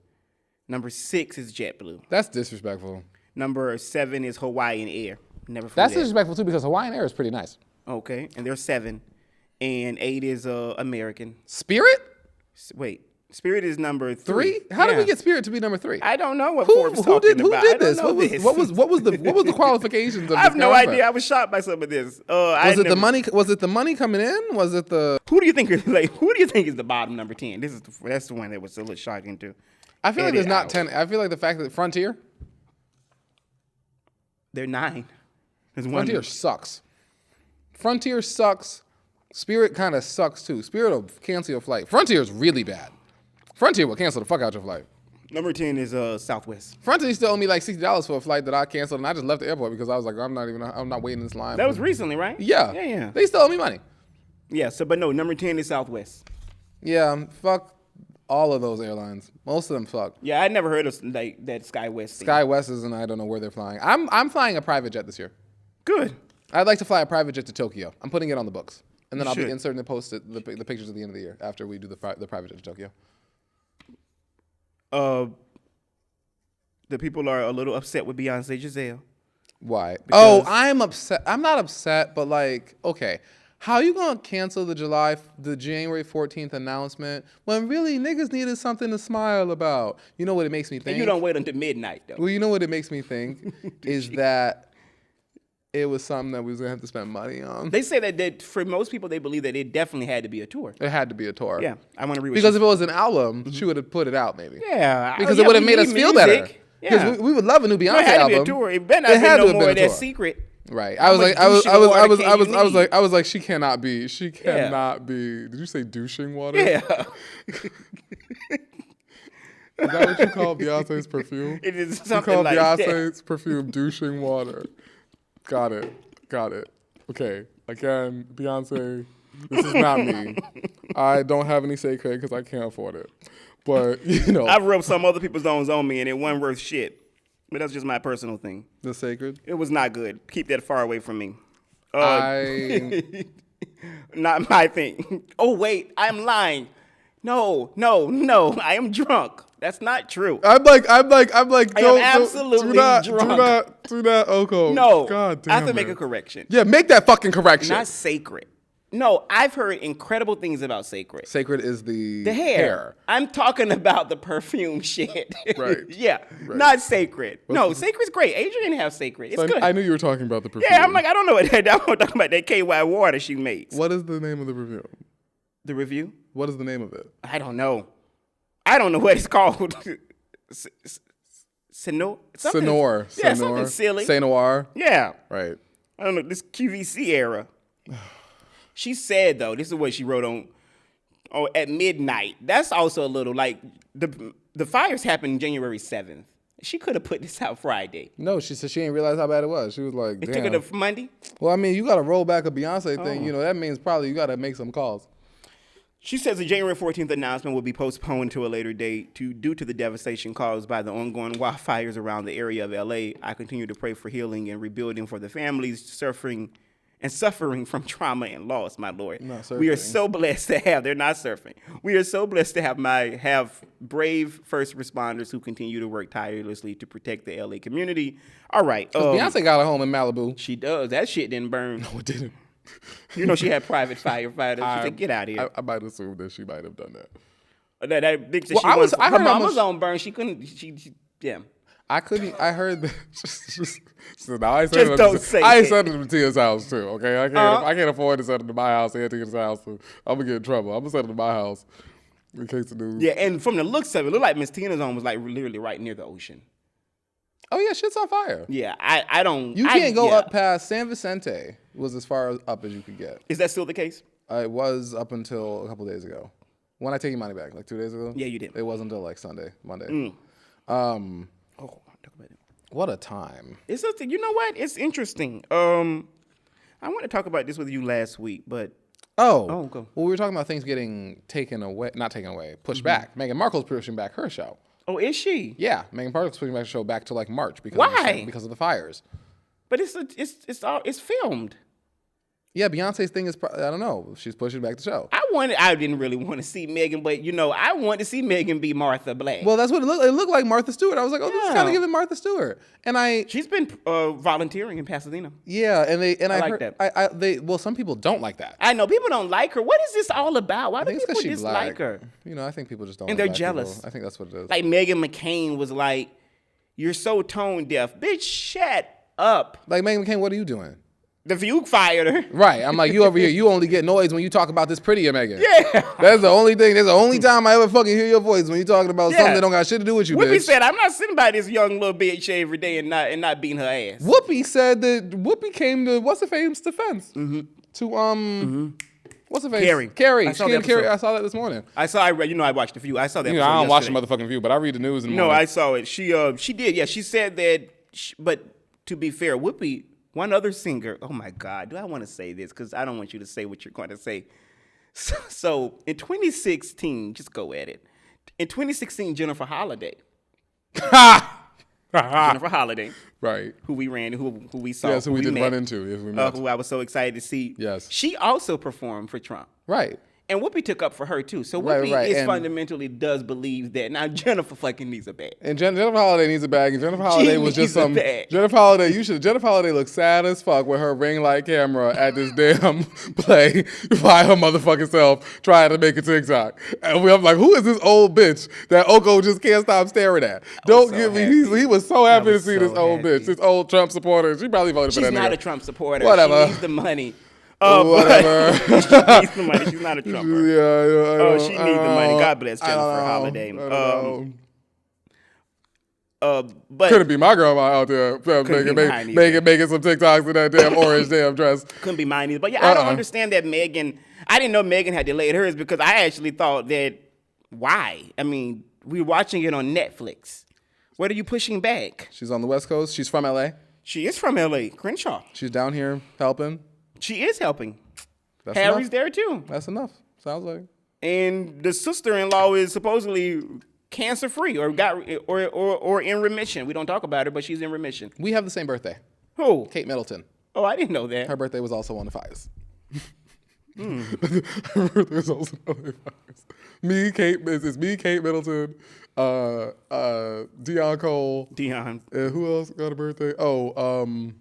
Number 6 is JetBlue. That's disrespectful. Number 7 is Hawaiian Air. Never flew That's that. disrespectful too because Hawaiian Air is pretty nice. Okay, and there's 7. And 8 is American. Spirit? Wait, Spirit is number 3. 3? How did we get Spirit to be number 3? I don't know what Forbes talking about. Who did this? I don't know What was the qualifications of this? I have no contract? idea. I was shocked by some of this. Was it the money coming in? Was it the? Who do you think is the bottom number 10? That's the one that was a little shocking too. I feel like there's not 10. I feel like the fact that Frontier. They're 9. Frontier sucks. Frontier sucks. Spirit kind of sucks too. Spirit will cancel your flight. Frontier is really bad. Frontier will cancel the fuck out your flight. Number 10 is Southwest. Frontier still owed me like $60 for a flight that I canceled, and I just left the airport because I was like, I'm not waiting in this line. That was recently, right? Yeah. Yeah. They still owe me money. Yeah. So, but no, number 10 is Southwest. Yeah. Fuck all of those airlines. Most of them suck. Yeah, I never heard of like that SkyWest thing. SkyWest is, and I don't know where they're flying. I'm flying a private jet this year. Good. I'd like to fly a private jet to Tokyo. I'm putting it on the books, and then I'll should. be inserting the pictures at the end of the year after we do the private jet to Tokyo. The people are a little upset with Beyonce Giselle. Why? I'm upset. I'm not upset, but like, okay, how you gonna cancel the January 14th announcement when really niggas needed something to smile about? You know what it makes me think? And you don't wait until midnight though. Well, you know what it makes me think is that it was something that we was gonna have to spend money on. They say that for most people, they believe that it definitely had to be a tour. It had to be a tour. Yeah, I want to read. Because if it was an album, she would have put it out maybe. Yeah, because it would have made us feel better. Yeah, because we would love a new Beyonce it had album. to be a tour. It better not be no more of that secret. Right. How much douching water can you need? I was like, she cannot be. She cannot be. Did you say douching water? Yeah. Is that what you call Beyonce's perfume? It is something you call like Beyonce's perfume douching water. Got it. Okay. Again, Beyonce, this is not me. I don't have any sacred because I can't afford it. But, you know. I've rubbed some other people's own on me and it wasn't worth shit. But that's just my personal thing. The sacred? It was not good. Keep that far away from me. Not my thing. Oh, wait. I'm lying. No. I am drunk. That's not true. I'm like, I am absolutely drunk. Do not, Oko. No. God damn I have to it. make a correction. Yeah, make that fucking correction. Not sacred. No, I've heard incredible things about Sacred. Sacred is the hair. I'm talking about the perfume shit. Right. Yeah, right. Not Sacred. No, Sacred's great. Adrian have Sacred. It's good. I knew you were talking about the perfume. Yeah, I'm like, I don't know what that. I'm talking about that KY water she makes. What is the name of the perfume? The review? What is the name of it? I don't know what it's called. Senor. Yeah, something silly. Saint Noir. Yeah. Right. I don't know, this QVC era. She said, though, this is what she wrote on at midnight. That's also a little, like, the fires happened January 7th. She could have put this out Friday. No, she said she didn't realize how bad it was. She was like, damn. It took her to Monday? Well, I mean, you got to roll back a Beyonce thing. You know, that means probably you got to make some calls. She says the January 14th announcement will be postponed to a later date due to the devastation caused by the ongoing wildfires around the area of L.A. I continue to pray for healing and rebuilding for the families suffering from trauma and loss, my Lord. We are so blessed to have, they're not surfing. We are so blessed to have brave first responders who continue to work tirelessly to protect the LA community. All right. Beyonce got a home in Malibu. She does. That shit didn't burn. No, it didn't. You know, she had private firefighters. She said, get out of here. I might assume that she might have done that. That big well, I heard her mama's on burn. She couldn't, yeah. I heard that. So now I said it to Tia's house too. Okay, I can't afford to send it to my house and Tia's house. So I'm gonna get in trouble. I'm gonna send it to my house in case the news. Yeah, and from the looks of it, it looked like Miss Tina's home was like literally right near the ocean. Oh yeah, shit's on fire. Yeah, I don't. You can't go up past San Vicente. Was as far up as you could get. Is that still the case? It was up until a couple days ago. When I take your money back, like 2 days ago? Yeah, you did. It wasn't until like Monday. Talk about it. What a time. It's just, you know what? It's interesting. I want to talk about this with you last week, but go. Go. Well, we were talking about things getting not taken away, pushed back. Meghan Markle's pushing back her show. Oh, is she? Yeah, Meghan Markle's pushing back her show back to like March because Why? Because of the fires. But it's filmed. Yeah, Beyonce's thing is, I don't know. She's pushing back the show. I didn't really want to see Meghan, but I want to see Meghan be Martha Black. Well, that's what it looked. It looked like Martha Stewart. I was like, oh, this is kind of giving Martha Stewart. And she's been volunteering in Pasadena. Yeah, I like heard, that. Well, some people don't like that. I know people don't like her. What is this all about? Why do people she's dislike black. her? I think people just don't. And like they're jealous. People. I think that's what it is. Like Meghan McCain was like, "You're so tone deaf, bitch. Shut up." Like Meghan McCain, what are you doing? The View fired her. Right. I'm like, you over here, you only get noise when you talk about this prettier Meghan. Yeah. That's the only thing. That's the only time I ever fucking hear your voice when you're talking about something that don't got shit to do with you, Whoopi bitch. said, I'm not sitting by this young little bitch every day and not beating her ass. Whoopi said that Whoopi came to what's her fame's defense? To what's her face? Carrie. I saw Carrie. I saw that this morning. I read, I watched The View. I saw that. I don't watch the motherfucking View, but I read the news in the morning. No, I saw it. She did. Yeah, she said that. But to be fair, Whoopi, one other singer. Oh my God, do I want to say this? Because I don't want you to say what you're going to say. So in 2016, just go at it. In 2016, Jennifer Holiday. Jennifer Holiday, right? Who we ran, who we saw, yes, who we did run into, yes, we met. Who I was so excited to see. Yes, she also performed for Trump, right? And Whoopi took up for her too. So Whoopi fundamentally does believe that now Jennifer fucking needs a bag. And Jennifer Holiday needs a bag. And Jennifer Holiday was just some Jennifer Holiday. Jennifer Holiday looked sad as fuck with her ring light camera at this damn play by her motherfucking self trying to make a TikTok. And I'm like, who is this old bitch that Oko just can't stop staring at? Don't give me. He was so happy to see this old bitch, this old Trump supporter. She probably voted for that nigga. She's not a Trump supporter. Whatever. She needs the money. Whatever. She needs the money. She's not a Trumper. Yeah, she needs the money. God bless Jennifer Holiday. But couldn't be my grandma out there making some TikToks in that damn orange damn dress. Couldn't be mine either. But yeah, I don't understand that Meghan. I didn't know Meghan had delayed hers because I actually thought that why? I mean, we were watching it on Netflix. What are you pushing back? She's on the West Coast. She's from LA. She is from LA, Crenshaw. She's down here helping. She is helping. That's Harry's enough. there too. That's enough. Sounds like. And the sister-in-law is supposedly cancer-free or in remission. We don't talk about her, but she's in remission. We have the same birthday. Who? Kate Middleton. Oh, I didn't know that. Her birthday was also on the fires. Her birthday was also on the fires. It's me, Kate Middleton, Deion Cole. Deion. Who else got a birthday? Oh,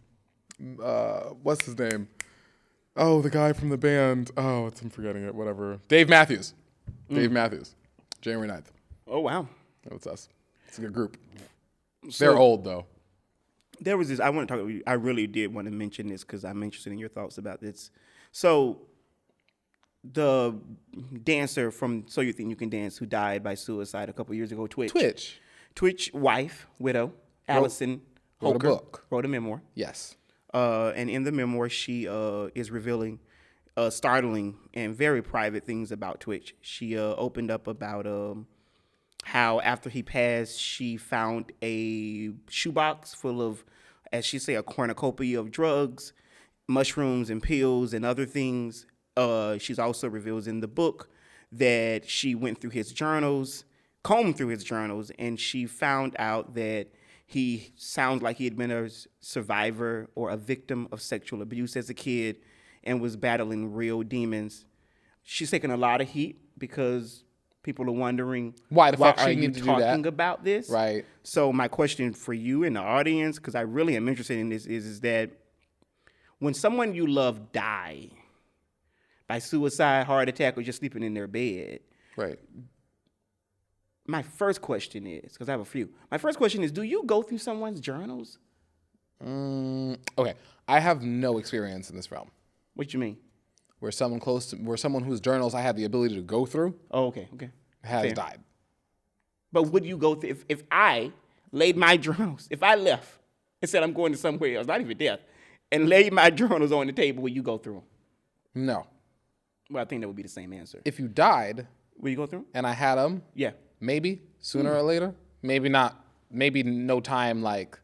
what's his name? Oh, the guy from the band. Oh, I'm forgetting it. Whatever. Dave Matthews. Dave Matthews. January 9th. Oh, wow. That's us. It's a good group. They're old, though. There was this. I want to talk. I really did want to mention this because I'm interested in your thoughts about this. So, the dancer from So You Think You Can Dance who died by suicide a couple years ago, Twitch wife, widow, Allison Holker, wrote a memoir. Yes. And in the memoir, she is revealing startling and very private things about Twitch. She opened up about how after he passed, she found a shoebox full of, as she say, a cornucopia of drugs, mushrooms and pills and other things. She's also reveals in the book that she went through his journals, combed through his journals, and she found out that he sounds like he had been a survivor or a victim of sexual abuse as a kid and was battling real demons. She's taking a lot of heat because people are wondering, why the fuck are she you need to do that? talking about this? Right. So my question for you and the audience, because I really am interested in this, is that when someone you love die by suicide, heart attack, or just sleeping in their bed, right? My first question is, because I have a few. My first question is, do you go through someone's journals? Okay, I have no experience in this realm. What you mean? Where someone whose journals I have the ability to go through. Oh, okay. Has died. But would you go through if I laid my journals? If I left and said I'm going to somewhere else, not even death, and laid my journals on the table, would you go through them? No. Well, I think that would be the same answer. If you died, Will you go through? and I had them, Yeah. maybe sooner or later, maybe not, maybe no time like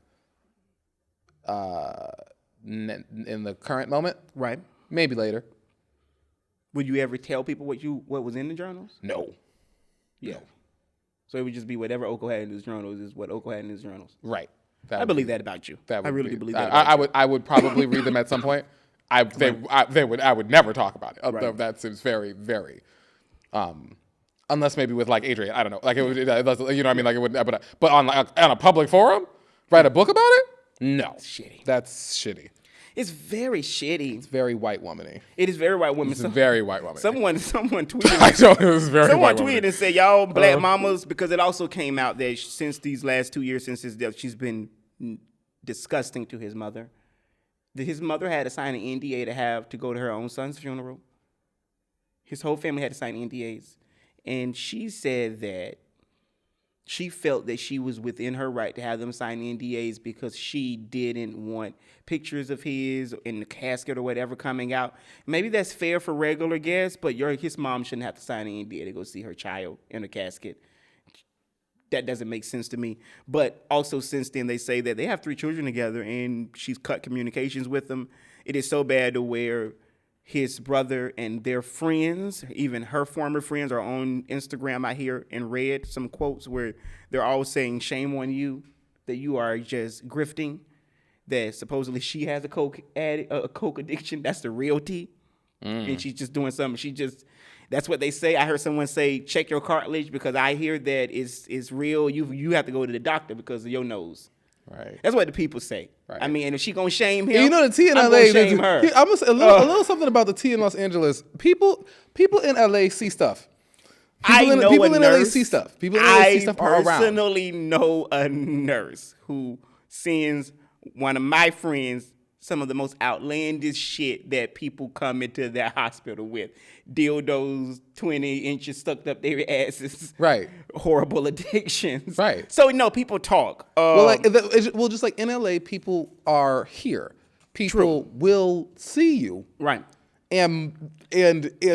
in the current moment, Right. maybe later. Would you ever tell people what was in the journals? No. Yeah. So it would just be whatever Oko had in his journals is what Oko had in his journals. Right. I believe that about you. I really do believe that. I would probably read them at some point. I would never talk about it. Right. That seems very, very, unless maybe with like Adrian, I don't know, like it would, you know what I mean, like it would, but on a public forum, write a book about it? No, Shitty. That's shitty. It's very shitty. It's very white womany. It is very white woman. It's very white womany. Someone tweeted. I know it was very Someone white tweeted womany. and said, "Y'all black mamas," because it also came out that since these last 2 years since his death, she's been disgusting to his mother. His mother had to sign an NDA to go to her own son's funeral. His whole family had to sign NDAs, and she said that she felt that she was within her right to have them sign NDAs because she didn't want pictures of his in the casket or whatever coming out. Maybe that's fair for regular guests, but his mom shouldn't have to sign an NDA to go see her child in a casket. That doesn't make sense to me. But also since then, they say that they have 3 children together and she's cut communications with them. It is so bad to where his brother and their friends, even her former friends, are on Instagram. I hear and read some quotes where they're all saying, "Shame on you, that you are just grifting." That supposedly she has a coke addiction. That's the real tea, and she's just doing something. That's what they say. I heard someone say, "Check your cartilage," because I hear that it's real. You have to go to the doctor because of your nose. Right. That's what the people say. Right. I mean, and if she gonna shame him, And you know the tea in I'm LA. gonna shame her. I'm gonna say a little something about the tea in Los Angeles. People in LA see stuff. People in LA see stuff. People in LA see stuff around. I personally know a nurse who sends one of my friends some of the most outlandish shit that people come into their hospital with. Dildos 20 inches stuck up their asses. Right. Horrible addictions. Right. So, no, people talk. Just like in LA, people are here. People will see you. Right. And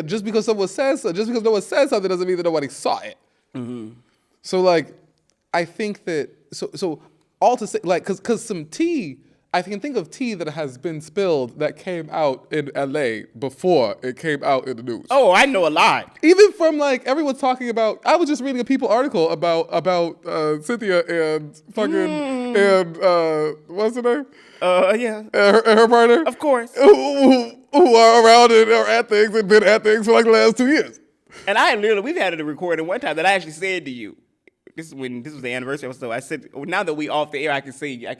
just because no one says something doesn't mean that nobody saw it. Mm-hmm. So like, I think that so all to say like because some tea. I can think of tea that has been spilled that came out in LA before it came out in the news. Oh, I know a lot. Even from like everyone's talking about. I was just reading a People article about Cynthia and fucking and what's her name? Yeah. And her partner. Of course. Who are around and are at things and been at things for like the last 2 years. And we've had a recording one time that I actually said to you. This was the anniversary episode. I said, now that we off the air, I can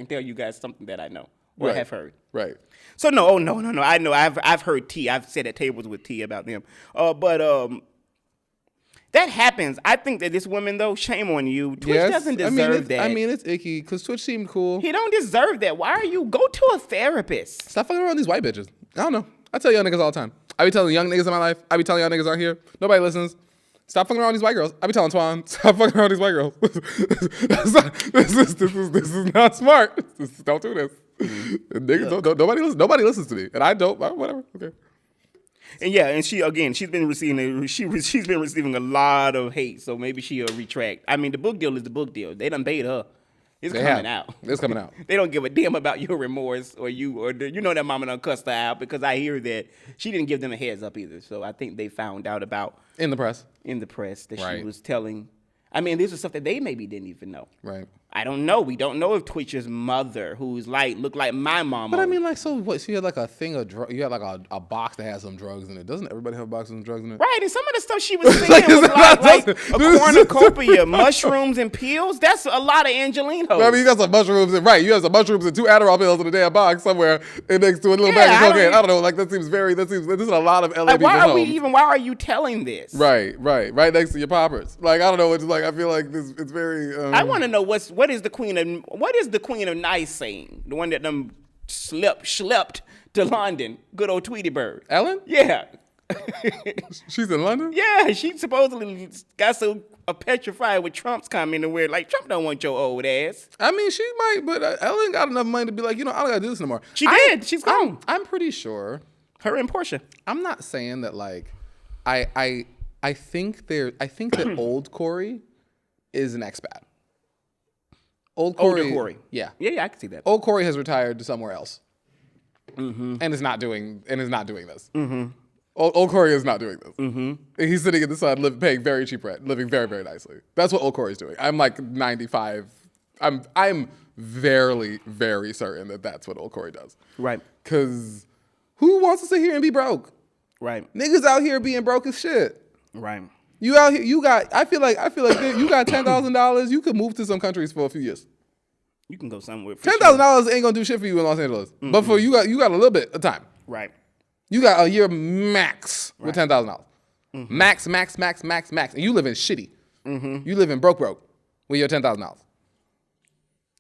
tell you guys something that I know or have heard. Right. So no. I know I've heard T. I've sat at tables with T about them. But that happens. I think that this woman though, shame on you. Twitch doesn't deserve that. I mean, it's icky because Twitch seemed cool. He don't deserve that. Why are you go to a therapist? Stop fucking around these white bitches. I don't know. I tell young niggas all the time. I be telling young niggas in my life. I be telling y'all niggas out here. Nobody listens. Stop fucking around these white girls. I be telling Twan, stop fucking around these white girls. This is not smart. Don't do this. Niggas, nobody listens to me, and I don't. Whatever. Okay. And yeah, and she's been receiving a lot of hate. So maybe she'll retract. I mean, the book deal is the book deal. They done bait her. It's coming out. It's coming out. They don't give a damn about your remorse or that mama done cussed her out because I hear that she didn't give them a heads up either. So I think they found out about in the press that she was telling. I mean, this is stuff that they maybe didn't even know. Right. I don't know. We don't know if Twitch's mother, who's looked like my mama. But I mean, like, so what? She had like a thing of drugs. You had like a box that has some drugs in it. Doesn't everybody have a box with some drugs in it? Right. And some of the stuff she was saying was like a cornucopia, mushrooms and pills. That's a lot of Angelino. I mean, you got some mushrooms and you have some mushrooms and 2 Adderall pills in a damn box somewhere next to a little bag of cocaine. I don't know. Like this is a lot of LA people's homes. Why are you telling this? Right next to your poppers. Like I don't know. It's like I feel like it's very. I want to know what is the Queen of Nice saying? The one that schlepped to London. Good old Tweety Bird. Ellen? Yeah. She's in London? Yeah, she supposedly got so petrified with Trump's comment where like Trump don't want your old ass. I mean, she might, but Ellen got enough money to be like, I don't gotta do this no more. She did. She's gone. I'm pretty sure. Her and Portia. I'm not saying that like I I think that old Corey is an expat. Older Corey. Yeah. Yeah, I can see that. Old Corey has retired to somewhere else. And is not doing this. Old Corey is not doing this. He's sitting in the sun, paying very cheap rent, living very, very nicely. That's what old Corey's doing. I'm like 95. I'm very, very certain that that's what old Corey does. Right. Because who wants to sit here and be broke? Right. Niggas out here being broke as shit. Right. You out here, I feel like you got $10,000, you could move to some countries for a few years. You can go somewhere. $10,000 ain't gonna do shit for you in Los Angeles. But for you got a little bit of time. Right. You got a year max with $10,000. Max. And you live in shitty. You live in broke with your $10,000.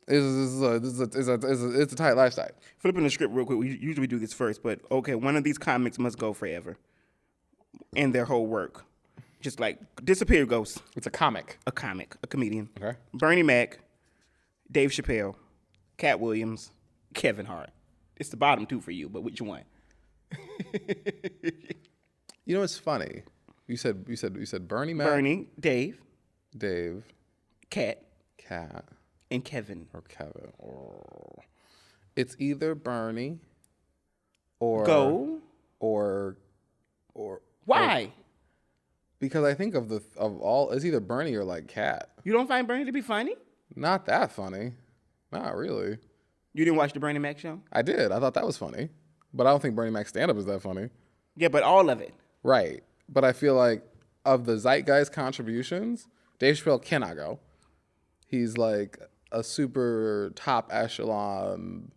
It's a tight lifestyle. Flipping the script real quick. We usually do this first, but okay, one of these comics must go forever. And their whole work. Just like disappear ghosts. It's a comic. A comedian. Okay. Bernie Mac, Dave Chappelle, Cat Williams, Kevin Hart. It's the bottom two for you, but which one? You know what's funny? You said Bernie Mac. Bernie, Dave, Cat, and Kevin. or Kevin. It's either Bernie or Why? because I think of all, it's either Bernie or like Cat. You don't find Bernie to be funny? Not that funny. Not really. You didn't watch the Bernie Mac show? I did. I thought that was funny. But I don't think Bernie Mac's stand-up is that funny. Yeah, but all of it. Right. But I feel like of the Zeitgeist contributions, Dave Chappelle cannot go. He's like a super top echelon.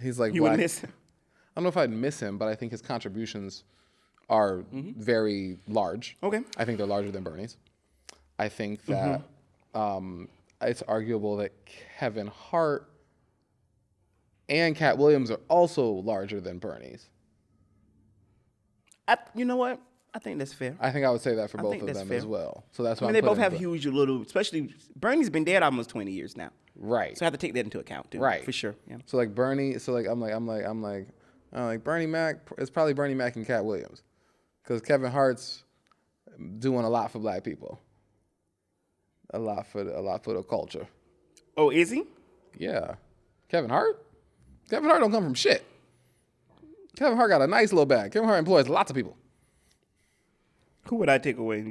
He's like You would miss him. I don't know if I'd miss him, but I think his contributions are very large. Okay. I think they're larger than Bernie's. I think that it's arguable that Kevin Hart and Cat Williams are also larger than Bernie's. You know what? I think that's fair. I think I would say that for both of that's them fair. as well. So that's why They both have huge little, especially Bernie's been dead almost 20 years now. Right. So I have to take that into account too. Right. For sure. Yeah. So like Bernie, I'm like Bernie Mac. It's probably Bernie Mac and Cat Williams, because Kevin Hart's doing a lot for Black people. A lot for the culture. Oh, is he? Yeah. Kevin Hart don't come from shit. Kevin Hart got a nice little bag. Kevin Hart employs lots of people. Who would I take away?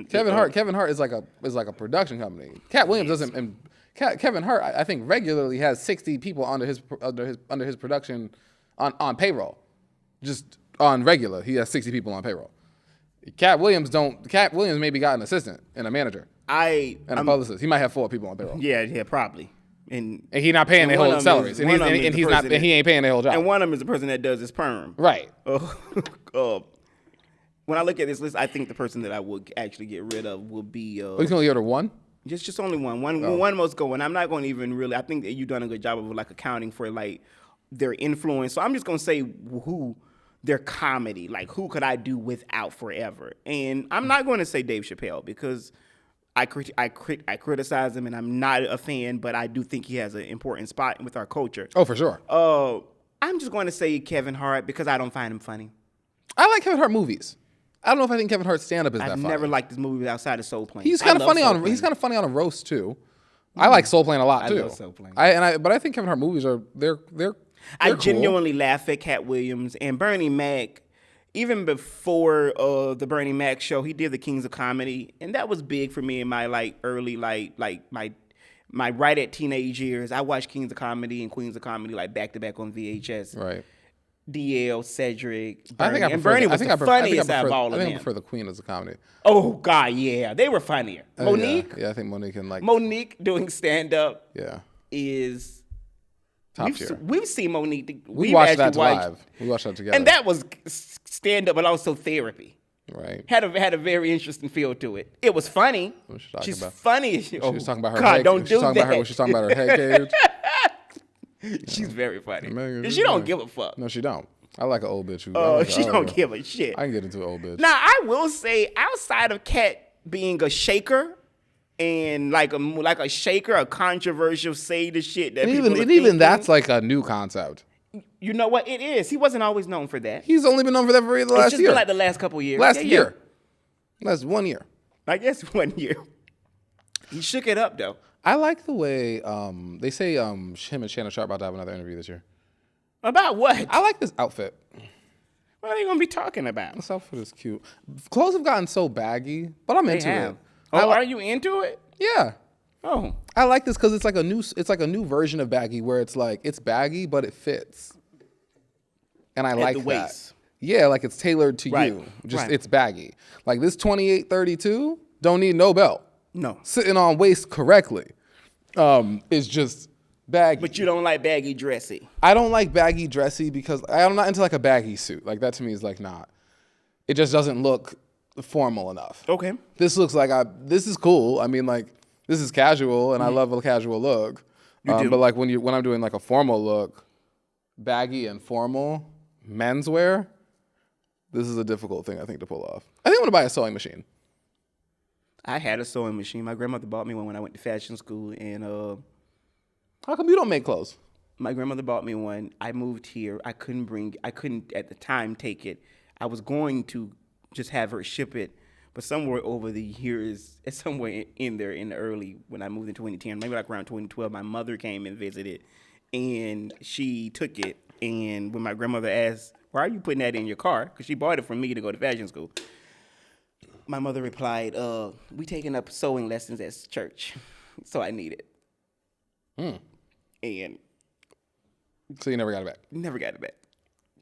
Kevin Hart is like a production company. Cat Williams doesn't. And Kevin Hart, I think, regularly has 60 people under his production on payroll. Just on regular, he has 60 people on payroll. Cat Williams maybe got an assistant and a manager and a publicist. He might have 4 people on payroll. Yeah, probably. And he not paying their whole salaries, and he ain't paying their whole job. And one of them is the person that does his perm. Right. When I look at this list, I think the person that I would actually get rid of would be. You can only get rid of one? Just only one. One must go. And I'm not going to even really. I think that you've done a good job of like accounting for like their influence. So I'm just going to say who their comedy, like who could I do without forever? And I'm not going to say Dave Chappelle because I criticize him and I'm not a fan, but I do think he has an important spot with our culture. Oh, for sure. I'm just going to say Kevin Hart because I don't find him funny. I like Kevin Hart movies. I don't know if I think Kevin Hart's stand-up is that funny. I've never liked this movie outside of Soul Plane. He's kind of funny on a roast too. I like Soul Plane a lot too. I love Soul Plane. But I think Kevin Hart movies are they're I cool. genuinely laugh at Cat Williams and Bernie Mac. Even before the Bernie Mac show, he did the Kings of Comedy, and that was big for me in my early my right at teenage years. I watched Kings of Comedy and Queens of Comedy back to back on VHS. Right. DL, Cedric, Bernie. Bernie was the funniest out of all of them. I think I prefer the Queen as a comedy. Oh God, yeah, they were funnier. Monique. Yeah, I think Monique and Monique doing stand up. Yeah. Is top tier. We've seen Monique. We watched that live. We watched that together. And that was stand up, but also therapy. Right. Had a very interesting feel to it. It was funny. What was she She's about? funny. She was talking about her God, head. don't do that. She's talking about her head cage. She's very funny. Man, and she don't give a fuck. No, she don't. I like an old bitch who. She don't give a shit. I can get into an old bitch. Now I will say, outside of Cat being a shaker and like a shaker, a controversial say the shit that even that's like a new concept. You know what it is? He wasn't always known for that. He's only been known for that for the last It's just year. been like the last couple years. Last year. That's 1 year. I guess 1 year. He shook it up though. I like the way they say him and Shannon Sharp about to have another interview this year. About what? I like this outfit. What are they gonna be talking about? This outfit is cute. Clothes have gotten so baggy, but I'm into it. Oh, are you into it? Yeah. Oh, I like this because it's like a new version of baggy where it's like it's baggy but it fits, and I like the that. waist. Yeah, like it's tailored to Right, you. Just right. it's baggy. Like this 2832 don't need no belt. no. Sitting on waist correctly, is just baggy. But you don't like baggy dressy. I don't like baggy dressy because I'm not into like a baggy suit. Like that to me is like not. It just doesn't look formal enough. Okay. This looks like this is cool. I mean, like this is casual, and I love a casual look. You do. But like when I'm doing like a formal look, baggy and formal menswear, this is a difficult thing I think to pull off. I think I'm gonna buy a sewing machine. I had a sewing machine. My grandmother bought me one when I went to fashion school, and How come you don't make clothes? my grandmother bought me one. I moved here. I couldn't at the time take it. I was going to just have her ship it, but somewhere over the years, somewhere in there in the early, when I moved in 2010, maybe like around 2012, my mother came and visited, and she took it. And when my grandmother asked, "Why are you putting that in your car?" Because she bought it from me to go to fashion school. My mother replied, "We taking up sewing lessons at church, so I need it." And So you never got it back. never got it back.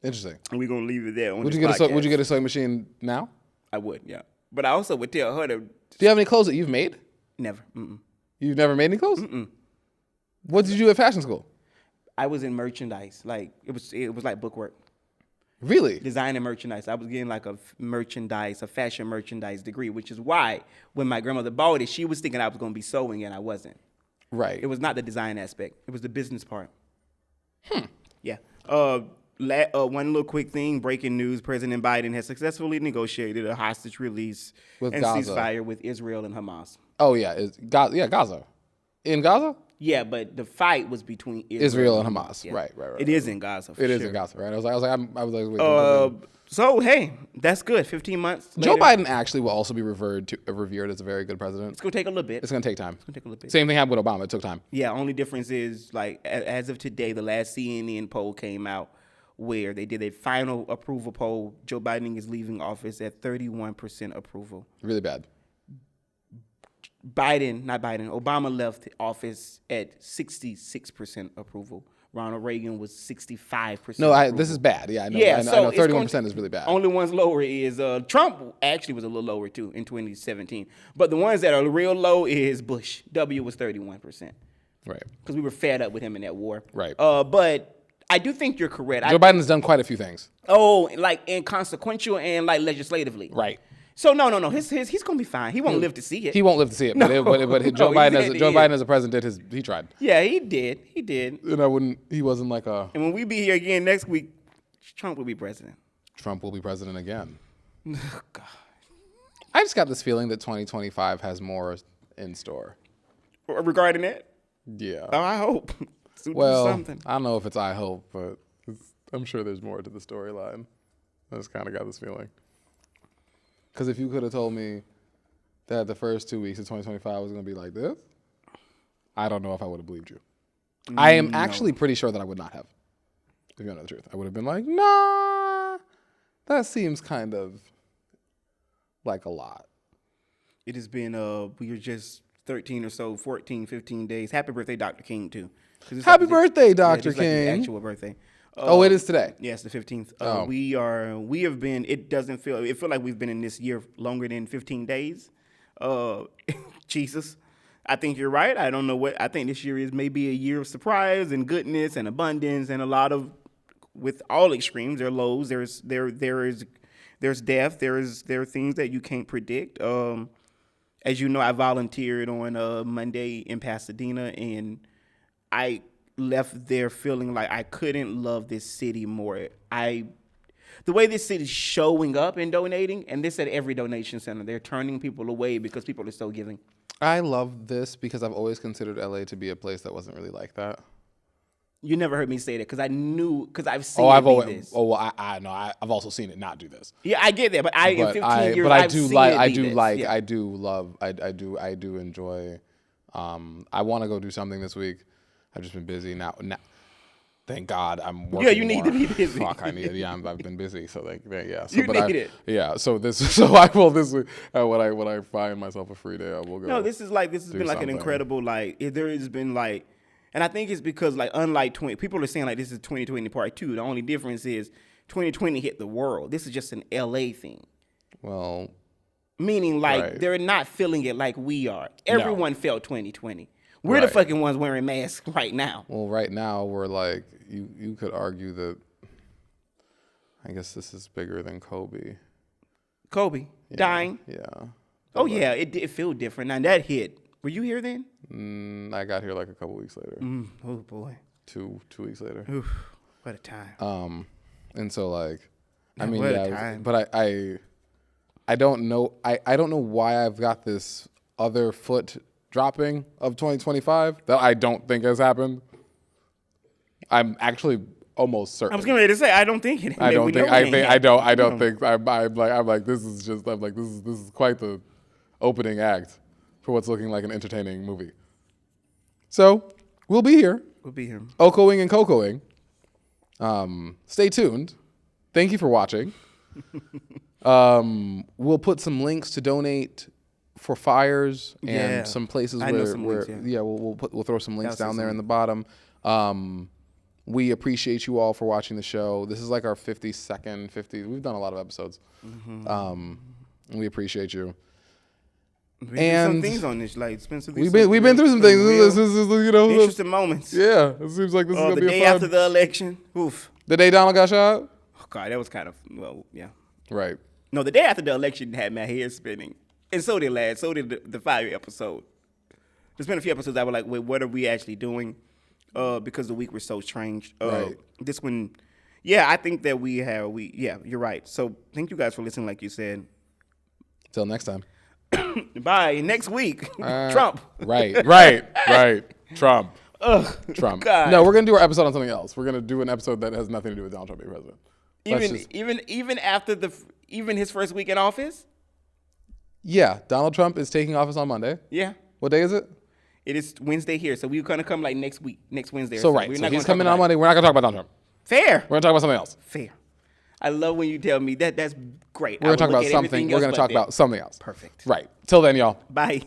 Interesting. And we're gonna leave it there. Would you get a sewing machine now? I would, yeah. But I also would tell her to Do you have any clothes that you've made? never. Mm-mm. You've never made any clothes? What did you do at fashion school? I was in merchandise. Like it was like bookwork, Really? design and merchandise. I was getting like a fashion merchandise degree, which is why when my grandmother bought it, she was thinking I was gonna be sewing, and I wasn't. Right. It was not the design aspect. It was the business part. Yeah. One little quick thing, breaking news. President Biden has successfully negotiated a hostage release With and Gaza. ceasefire with Israel and Hamas. Oh yeah, Gaza. In Gaza? Yeah, but the fight was between Israel and Hamas. Yeah. Right. It is in Gaza. For It is sure. in Gaza, right? I was like, wait. So hey, that's good. 15 months. Joe later, Biden actually will also be revered as a very good president. It's gonna take a little bit. It's gonna take time. It's gonna take a little bit. Same thing happened with Obama. It took time. Yeah. Only difference is like as of today, the last CNN poll came out where they did a final approval poll. Joe Biden is leaving office at 31% approval. Really bad. Obama left office at 66% approval. Ronald Reagan was 65%. No, this is bad. Yeah, I know. Yeah, I so know. it's 31% is really bad. Only ones lower is Trump actually was a little lower too in 2017. But the ones that are real low is Bush. W was 31%. Right. Because we were fed up with him in that war. Right. But I do think you're correct. Joe Biden's done quite a few things. Like inconsequential and like legislatively. Right. So no. He's gonna be fine. He won't live to see it. He won't live to see it, but Joe Biden as a president he tried. Yeah, he did. And he wasn't like a And when we be here again next week, Trump will be president. Trump will be president again. Oh, God. I just got this feeling that 2025 has more in store. Regarding that, Yeah. oh, I hope. Well, something. I don't know if it's I hope, but I'm sure there's more to the storyline. I just kind of got this feeling. Because if you could have told me that the first 2 weeks of 2025 was going to be like this, I don't know if I would have believed you. I am actually pretty sure that I would not have. If you know the truth, I would have been like, nah, that seems kind of like a lot. It has been, we are just 13 or so, 14, 15 days. Happy birthday, Dr. King, too. Happy birthday, Dr. It's like his King. actual birthday. It is today. Yes, the 15th. Oh. We have been, it feel like we've been in this year longer than 15 days. Jesus. I think you're right. I don't know I think this year is maybe a year of surprise and goodness and abundance and a lot of, with all extremes, there are lows. There's death. There are things that you can't predict. As you know, I volunteered on Monday in Pasadena, and I left there feeling like I couldn't love this city more. The way this city's showing up and donating, and this at every donation center, they're turning people away because people are so giving. I love this because I've always considered LA to be a place that wasn't really like that. You never heard me say that because I've seen this. Oh, well, I know. I've also seen it not do this. Yeah, I get that, but in 15 years, I I've do seen like, it I be do this. like, Yeah. I do love, I do enjoy. I want to go do something this week. I've just been busy now. Thank God I'm working. Yeah, you need more. to be busy. Fuck, I need it. Yeah, I've been busy. So yeah. So, You need it. Yeah. So I will this week. When I find myself a free day, I will go. No, this has been like an incredible there has been like, and I think it's because like unlike people are saying like this is 2020 part 2. The only difference is 2020 hit the world. This is just an LA thing. Well, meaning like right. They're not feeling it like we are. Everyone felt 2020. We're Right. the fucking ones wearing masks right now. Well, right now we're like you could argue that. I guess this is bigger than Kobe. Kobe dying. Yeah. Oh yeah, it did feel different. Now that hit. Were you here then? I got here like a couple weeks later. Oh boy. 2 weeks later. Oof, what a time. And so like, I Man, mean, what a yeah, time. but I don't know. I don't know why I've got this other foot dropping of 2025 that I don't think has happened. I'm actually almost certain. I was getting ready to say I don't think it. I don't think. I think. I don't No. think. I'm like. This is just. I'm like. This is quite the opening act for what's looking like an entertaining movie. So we'll be here. We'll be here. Okoing and Cocoing. Stay tuned. Thank you for watching. We'll put some links to donate for fires and Yeah. some places I know where, some links, yeah. we'll throw some links I'll down see there some. in the bottom. We appreciate you all for watching the show. This is like our 52nd, 50. We've done a lot of episodes. We appreciate you. We And some things on this, like Spencer. We've been through some things. This is, you know, interesting moments. yeah. It seems like this is Oh, gonna the be day a fun. after the election. Oof. The day Donald got shot. Oh God, that was kind of yeah. Right. No, the day after the election had my head spinning, and so did last. So did the fire episode. There's been a few episodes I was like, wait, what are we actually doing? Because the week was so strange. Right. This one, yeah, I think that yeah, you're right. So thank you guys for listening, like you said. Till next time. Bye. Next week, Trump. Right. Trump. Trump. God. No, we're gonna do our episode on something else. We're gonna do an episode that has nothing to do with Donald Trump being president. Even after his first week in office. Yeah, Donald Trump is taking office on Monday. Yeah. What day is it? It is Wednesday here, so we're gonna come like next Wednesday. So or right. We're So not he's gonna coming talk on about Monday. We're not gonna talk about Donald Trump. it. Fair. We're gonna talk about something else. Fair. I love when you tell me that. That's great. We're gonna talk about something. We're gonna talk about something else. Perfect. Right. Till then, y'all. Bye.